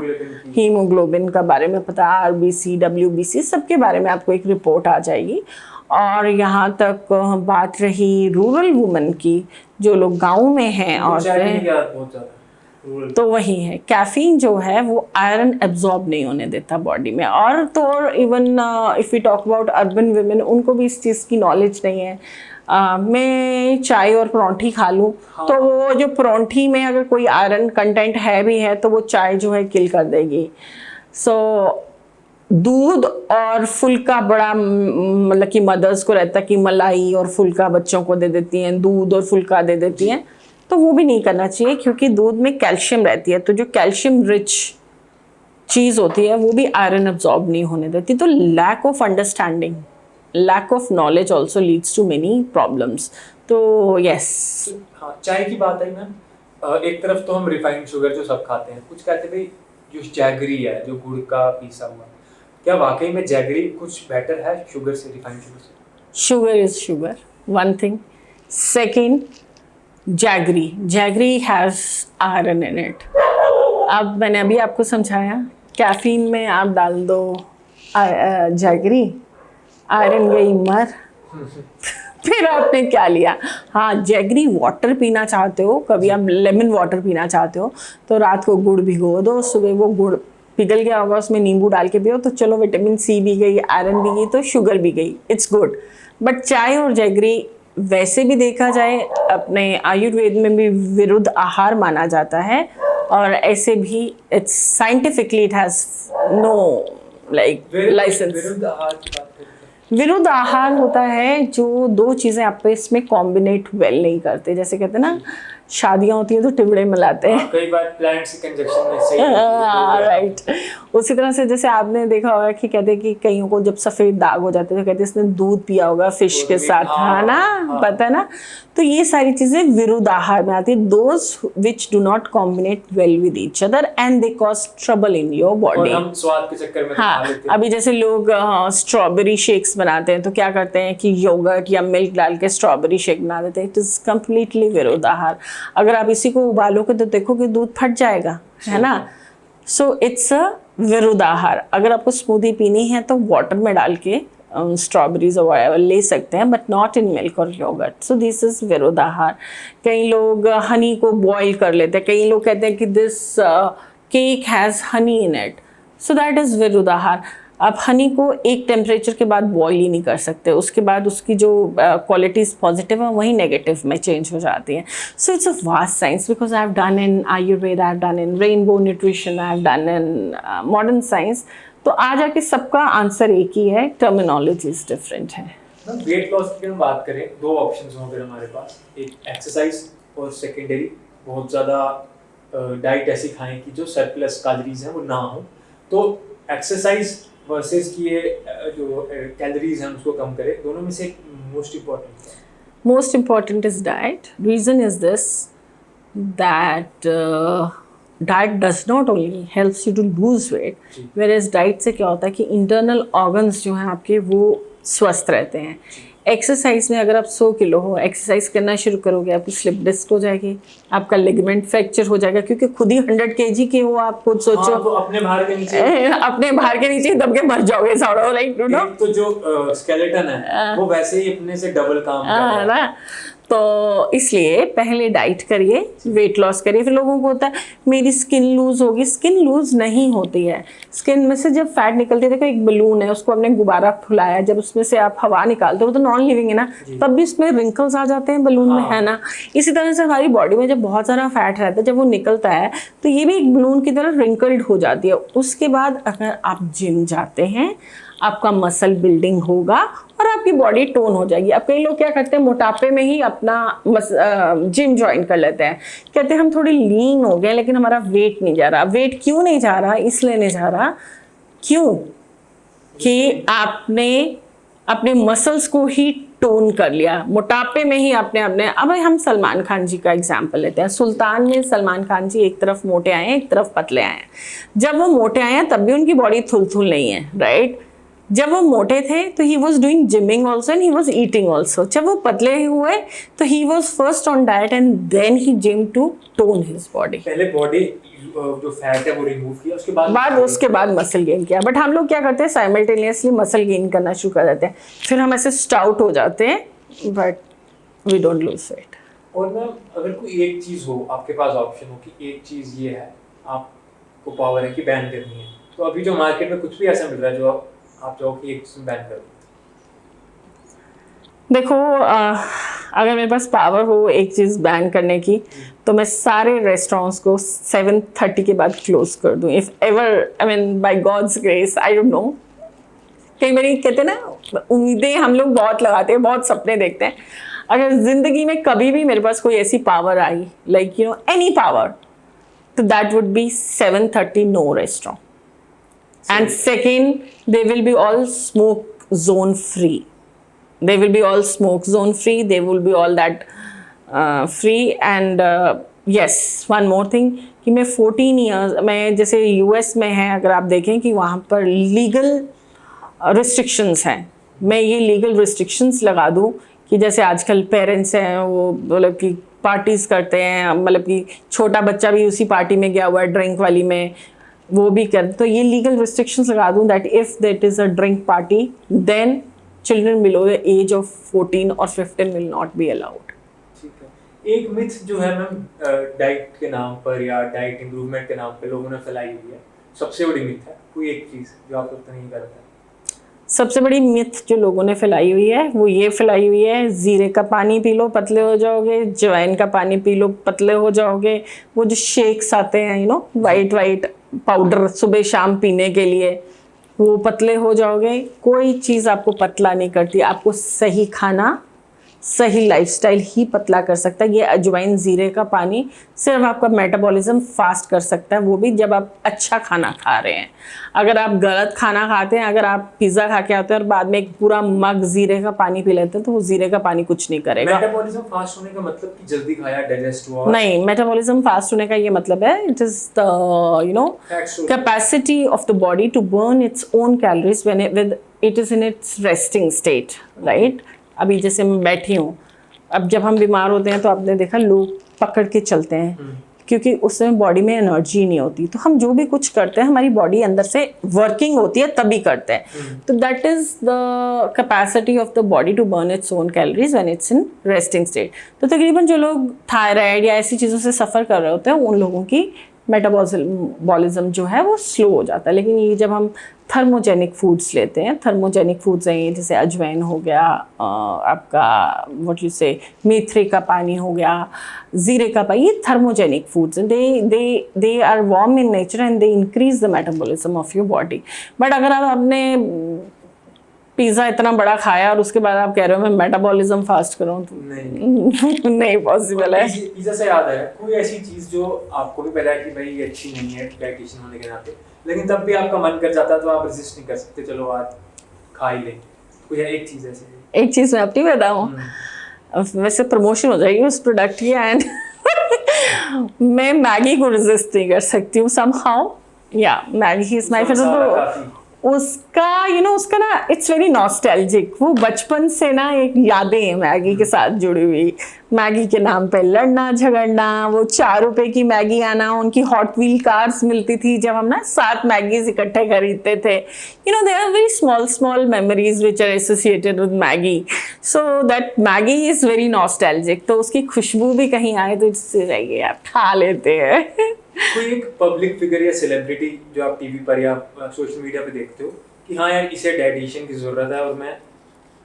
हीमोग्लोबिन का बारे में पता, RBC, WBC सबके बारे में आपको एक रिपोर्ट आ जाएगी। और यहाँ तक बात रही रूरल वुमेन की, जो लोग गाँव में हैं और तो वही है, कैफीन जो है वो आयरन एब्जॉर्ब नहीं होने देता बॉडी में। और तो और even if we talk about urban women, उनको भी इस चीज़ की नॉलेज नहीं है। मैं चाय और परोंठी खा लूँ, तो वो जो परोंठी में अगर कोई आयरन कंटेंट है भी है तो वो चाय जो है किल कर देगी। सो दूध और फुल्का बड़ा मतलब कि मदर्स को रहता है कि मलाई और फुल्का बच्चों को दे देती हैं, दूध और फुल्का दे देती हैं, तो वो भी नहीं करना चाहिए, क्योंकि दूध में कैल्शियम रहती है, तो जो कैल्शियम रिच चीज़ होती है वो भी आयरन एब्जॉर्ब नहीं होने देती। तो lack of understanding, lack of knowledge also leads to many problems. तो यस, हाँ, चाय की बात है मैम, एक तरफ तो हम रिफाइंड शुगर जो सब खाते हैं, कुछ कहते हैं भाई जो जैगरी है, जो गुड़ का पीसा हुआ, क्या वाकई में जैगरी कुछ बेटर है शुगर से, रिफाइंड शुगर से? Sugar is sugar, one thing. Second, jaggery has iron in it. अब मैंने अभी आपको समझाया, कैफीन में आप डाल दो जैगरी, आयरन गई मर। फिर आपने क्या लिया? हाँ, जैगरी वाटर पीना चाहते हो, कभी आप लेमन वाटर पीना चाहते हो, तो रात को गुड़ भिगो दो, सुबह वो गुड़ पिघल गया होगा, उसमें नींबू डाल के पियो, तो चलो विटामिन C भी गई, आयरन भी गई, तो शुगर भी गई, इट्स गुड। बट चाय और जैगरी वैसे भी देखा जाए अपने आयुर्वेद में भी विरुद्ध आहार माना जाता है, और ऐसे भी it's scientifically it has no like licence. विरुद्ध आहार होता है जो 2 चीज़ें आपस में कॉम्बिनेट वेल नहीं करते, जैसे कहते हैं ना शादियाँ होती हैं तो टिबड़े मिलाते हैं, कई बार प्लांट्स के इंजेक्शन में सही राइट। उसी तरह से जैसे आपने देखा होगा कि कहते हैं कि कईयों को जब सफ़ेद दाग हो जाते हैं तो कहते हैं इसने दूध पिया होगा फिश के साथ, हाँ ना, पता है ना। तो ये सारी चीज़ें विरुद्ध आहार में आती है, those which do not कॉम्बिनेट well with each other and they cause trouble in your body. हम स्वाद के चक्कर में हाँ, अभी जैसे लोग स्ट्रॉबेरी शेक्स बनाते हैं तो क्या करते हैं कि योगर्ट या मिल्क डाल के स्ट्रॉबेरी शेक बना देते हैं, इट इज़ कम्प्लीटली विरुद्ध आहार। अगर आप इसी को उबालोगे तो देखोगे दूध फट जाएगा, है ना। सो इट्स अ विरुद्ध आहार। अगर आपको स्मूदी पीनी है तो वाटर में डाल के स्ट्रॉबेरीज और ले सकते हैं, बट नॉट इन मिल्क और योगर्ट। सो दिस इज विरुद्ध आहार। कई लोग हनी को बॉईल कर लेते हैं, कई लोग कहते हैं कि this cake has Honey in it, so that is विरुद्ध आहार। आप हनी को एक टेम्परेचर के बाद बॉईल ही नहीं कर सकते, उसके बाद उसकी जो क्वालिटीज़ पॉजिटिव है वही नेगेटिव में चेंज हो जाती हैं। So it's a vast science, because I have done in Ayurveda, I have done in rainbow nutrition, I have done in modern science. तो आ जाके सबका आंसर एक ही है, टर्मिनोलॉजीज डिफरेंट है। वेट लॉस की हम बात करें, 2 ऑप्शंस होंगे हमारे पास, एक एक्सरसाइज और सेकेंडरी बहुत ज़्यादा डाइट ऐसी खाएं कि जो सरप्लस कैलोरीज हैं वो ना हो। तो एक्सरसाइज वर्सेस कि ये जो कैलोरीज हैं उसको कम करें, दोनों में से मोस्ट इम्पोर्टेंट है? Most important is diet. Reason is this, that diet does not only helps you to lose weight, whereas diet से क्या होता है कि internal organs जो हैं आपके वो स्वस्थ रहते हैं। एक्सरसाइज में अगर आप 100 किलो हो, एक्सरसाइज करना शुरू करोगे, आपकी स्लिप डिस्क हो जाएगी, आपका लिगामेंट फ्रैक्चर हो जाएगा, क्योंकि खुद ही 100 kg के हो आप, खुद सोचो। हाँ, तो अपने भार के नीचे अपने भार के नीचे दब के मर जाओगे सौरव, लाइक यू नो। तो जो स्केलेटन है वो वैसे ही अपने से डबल काम कर रहा है ना। तो इसलिए पहले डाइट करिए, वेट लॉस करिए। फिर लोगों को होता है मेरी स्किन लूज होगी, स्किन लूज नहीं होती है। स्किन में से जब फैट निकलती है, देखो एक बलून है, उसको आपने गुब्बारा फुलाया, जब उसमें से आप हवा निकालते हो तो नॉन लिविंग है ना, तब भी उसमें रिंकल्स आ जाते हैं बलून में, है ना। इसी तरह से हमारी बॉडी में जब बहुत सारा फैट रहता है, जब वो निकलता है तो ये भी एक बलून की तरह रिंकल्ड हो जाती है। उसके बाद अगर आप जिम जाते हैं, आपका मसल बिल्डिंग होगा और आपकी बॉडी टोन हो जाएगी। अब कई लोग क्या करते हैं, मोटापे में ही अपना जिम ज्वाइन कर लेते हैं, कहते हैं हम थोड़ी लीन हो गए लेकिन हमारा वेट नहीं जा रहा। वेट क्यों नहीं जा रहा? इसलिए नहीं जा रहा क्यों कि आपने अपने मसल्स को ही टोन कर लिया, मोटापे में ही आपने अब हम सलमान खान जी का एग्जाम्पल लेते हैं। सुल्तान में सलमान खान जी एक तरफ मोटे आए हैं, एक तरफ पतले आए हैं। जब वो मोटे आए हैं तब भी उनकी बॉडी थुल नहीं है, राइट। जब वो मोटे थे तो he was doing gymming also and he was eating also. जब वो पतले हुए तो he was first on diet and then he gym to tone his body. पहले बॉडी जो फैट है वो रिमूव किया, उसके बाद मसल गेन किया। बट हम लोग क्या करते हैं, साइमल्टेनियसली मसल गेन करना शुरू कर देते हैं, फिर हम ऐसे स्टाउट हो जाते हैं, but we don't lose weight. और मैम अगर कोई एक चीज़ हो, आपके पास ऑप्शन हो कि एक चीज़ ये है, आपको पावर है कि बैन करनी है, तो अभी जो मार्केट में कुछ भी ऐसा मिल रहा है जो आप चाहो कि एक बैन कर दो? देखो अगर मेरे पास पावर हो एक चीज़ बैन करने की, तो मैं सारे रेस्टोरेंट्स को 7:30 के बाद क्लोज कर दूँ। If ever, I mean by God's grace, I don't know. कई बार कहते हैं ना, उम्मीदें हम लोग बहुत लगाते हैं, बहुत सपने देखते हैं। अगर ज़िंदगी में कभी भी मेरे पास कोई ऐसी पावर आई, like you know any power, तो that would be 7:30 no restaurant. And second, they will be all smoke zone free. They will be all smoke zone free. They will be all that free. And yes, one more thing कि मैं 14 years, मैं जैसे US में है, अगर आप देखें कि वहाँ पर लीगल restrictions हैं, मैं ये लीगल restrictions लगा दूँ कि जैसे आजकल पेरेंट्स हैं वो मतलब कि पार्टीज करते हैं, मतलब कि छोटा बच्चा भी उसी पार्टी में गया हुआ है, ड्रिंक वाली में वो भी कर, तो ये लीगल रिस्ट्रिक्शंस लगा दूं that if that is a drink party then children below the age of 14 और 15 विल नॉट बी अलाउड। ठीक है। एक मिथ जो है मैम डाइट के नाम पर या डाइट इंप्रूवमेंट के नाम पर लोगों ने फैलाई हुई है, सबसे बड़ी मिथ है, कोई एक चीज़ जो आप लगता नहीं करता है? सबसे बड़ी मिथ जो लोगों ने फैलाई हुई है वो ये फैलाई हुई है, जीरे का पानी पी लो पतले हो जाओगे, जवैन का पानी पी लो पतले हो जाओगे, वो जो शेक्स आते हैं यू नो वाइट पाउडर सुबह शाम पीने के लिए, वो पतले हो जाओगे। कोई चीज़ आपको पतला नहीं करती, आपको सही खाना सही लाइफस्टाइल ही पतला कर सकता है। ये अजवाइन जीरे का पानी सिर्फ आपका मेटाबॉलिज्म फास्ट कर सकता है, वो भी जब आप अच्छा खाना खा रहे हैं। अगर आप गलत खाना खाते हैं, अगर आप पिज़्ज़ा खा के आते हैं और बाद में एक पूरा मग जीरे का पानी पी लेते हैं, तो वो जीरे का पानी कुछ नहीं करेगा। मेटाबॉलिज्म फास्ट होने का मतलब कि जल्दी खाया डाइजेस्ट हुआ नहीं, मेटाबॉलिज्म फास्ट होने का ये मतलब है it is the you know capacity of the body to burn its own calories when it is in its resting state, right. अभी जैसे मैं बैठी हूँ, अब जब हम बीमार होते हैं तो आपने देखा लोग पकड़ के चलते हैं क्योंकि उस समय बॉडी में एनर्जी नहीं होती। तो हम जो भी कुछ करते हैं हमारी बॉडी अंदर से वर्किंग होती है तभी करते हैं। तो that is the capacity of the body to burn its own calories when it's in resting state. तो तकरीबन जो लोग थायराइड या ऐसी चीज़ों से सफ़र कर रहे होते हैं उन लोगों की मेटाबॉलिज्म जो है वो स्लो हो जाता है। लेकिन ये जब हम थर्मोजेनिक फूड्स लेते हैं, थर्मोजेनिक फूड्स हैं जैसे अजवाइन हो गया, आपका व्हाट यू से मेथी का पानी हो गया, जीरे का पानी, ये थर्मोजेनिक फूड्स हैं। They are warm in nature and they increase the metabolism of your body. But अगर आप अपने पिज्जा इतना बड़ा खाया और उसके बाद आप कह रहे हो मैं मेटाबॉलिज्म फास्ट करूं तो नहीं नहीं पॉसिबल है। पिज्जा से याद है कोई ऐसी चीज जो आपको भी पता है कि भाई ये अच्छी नहीं है डाइटिशियन होने के नाते, लेकिन तब भी आपका मन कर जाता है तो आप रेजिस्ट नहीं कर सकते, चलो आज खा ही लें, कोई एक चीज ऐसी है। एक चीज मैं अपनी बताऊं, वैसे प्रमोशन हो जाएगी उस प्रोडक्ट की एंड मैं मैगी को रेजिस्ट नहीं कर सकती हूँ समहाउ। या मैगी इज माय फेवरेट। उसका उसका ना इट्स वेरी नॉस्टैल्जिक, वो बचपन से ना एक यादें हैं मैगी के साथ जुड़ी हुई। मैगी के नाम पे लड़ना झगड़ना, वो 4 रुपए की मैगी आना, उनकी हॉट व्हील कार्स मिलती थी जब हम ना 7 मैगीज इकट्ठे खरीदते थे। There are very small memories which are associated with Maggi, so that Maggi is very nostalgic. तो उसकी खुशबू भी कहीं आए तो इससे जाइए आप खा लेते हैं। कोई एक पब्लिक फिगर या सेलिब्रिटी जो आप टीवी पर या सोशल मीडिया पे देखते हो कि हाँ यार इसे डाइटिशियन की जरूरत है और मैं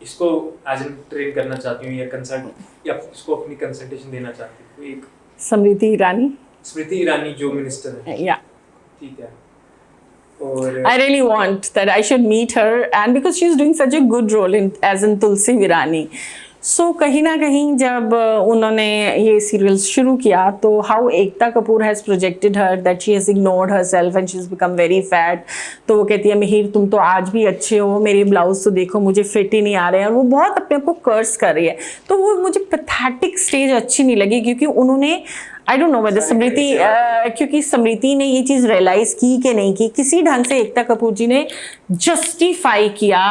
इसको एज एन ट्रेन करना चाहती हूँ या कंसल्ट या इसको अपनी कंसल्टेशन देना चाहती हूँ, कोई एक स्मृति ईरानी जो मिनिस्टर है, या ठीक है, और I really want that I should meet her and because she is doing such a good role as in Tulsi Virani. So कहीं ना कहीं जब उन्होंने ये सीरियल्स शुरू किया तो how Ekta Kapoor has projected her that she has ignored her self and she is become very fat. तो वो कहती है मिहिर तुम तो आज भी अच्छे हो, मेरे ब्लाउज तो देखो मुझे फिट ही नहीं आ रहे हैं, और वो बहुत अपने आप को कर्स कर रही है। तो वो मुझे पैथेटिक स्टेज अच्छी नहीं लगी क्योंकि उन्होंने आई डोंट नो वेदर स्मृति क्योंकि स्मृति ने ये चीज़ रियलाइज़ की कि नहीं की, किसी ढंग से एकता कपूर जी ने जस्टिफाई किया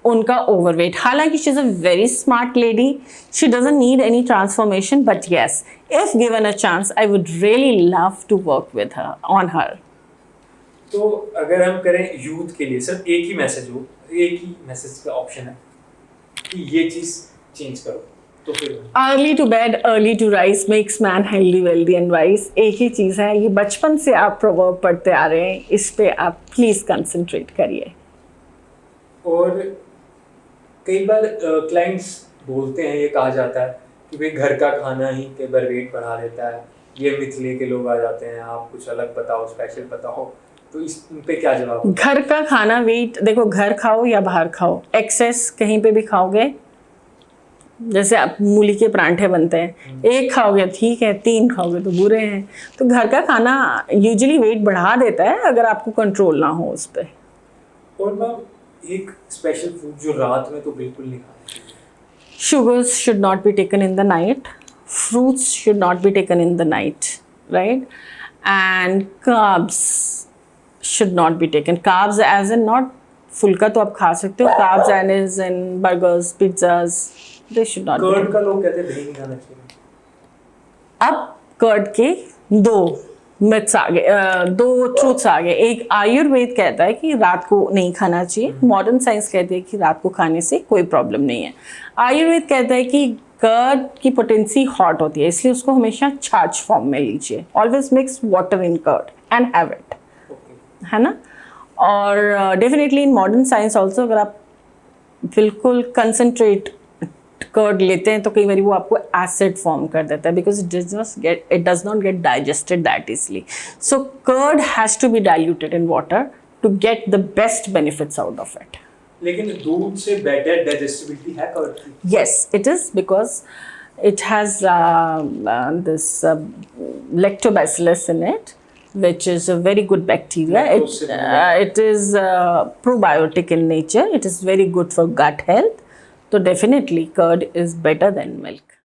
उनका ओवरवेट। हालांकि she is a very smart lady, she doesn't need any transformation, but yes if given a chance I would really love to work with her on her. तो अगर हम करें यूथ के लिए सिर्फ एक ही मैसेज हो, एक ही मैसेज का ऑप्शन है कि ये चीज़ चेंज करो, तो फिर early to bed early to rise makes man healthy wealthy and wise. एक ही चीज़ है, ये बचपन से आप प्रोवर्ब पढ़ते आ रहे हैं, इस पे आप प्लीज़ कंसंट्रेट करिए। और कई बार क्लाइंट्स बोलते हैं, ये कहा जाता है कि भाई घर का खाना ही कई बार वेट बढ़ा देता है, ये मिथ लेके लोग आ जाते हैं, आप कुछ अलग बताओ, स्पेशल बताओ, तो इस पे क्या जवाब? घर का खाना वेट, देखो घर खाओ या बाहर खाओ, एक्सेस कहीं पे भी खाओगे, जैसे आप मूली के परांठे बनते हैं, एक खाओगे ठीक है, 3 खाओगे तो बुरे हैं। तो घर का खाना यूजुअली वेट बढ़ा देता है अगर आपको कंट्रोल ना हो उस पर। और मैम एक स्पेशल फूड जो रात में तो बिल्कुल नहीं खाना चाहिए, Sugars should not be taken in the night. Fruits should not be taken in the night, right? And carbs should not be taken. Carbs as in not फुल्का तो आप खा सकते हो, carbs as in burgers, pizzas, they should not be. Curd का लोग कहते हैं दही नहीं खाना चाहिए। अब कर्ड के 2 मिथ्स आ गए, 2 ट्रूथ्स आ गए। एक आयुर्वेद कहता है कि रात को नहीं खाना चाहिए, मॉडर्न साइंस कहती है कि रात को खाने से कोई प्रॉब्लम नहीं है। आयुर्वेद कहता है कि कर्ड की पोटेंसी हॉट होती है, इसलिए उसको हमेशा छाछ फॉर्म में लीजिए। Always mix water in curd and have it, है ना। और definitely in modern science also अगर आप बिल्कुल कंसनट्रेट कर्ड लेते हैं तो कई बार वो आपको एसिड फॉर्म कर देता है because it does not get digested that easily. So curd has to be diluted in water to get the best benefits out of it. लेकिन दूध से बेटर डाइजेस्टिबिलिटी है कर्ड की? Yes, it is because it has this lactobacillus in it, which is a very good bacteria. It is probiotic in nature. It is very good for gut health. So definitely curd is better than milk.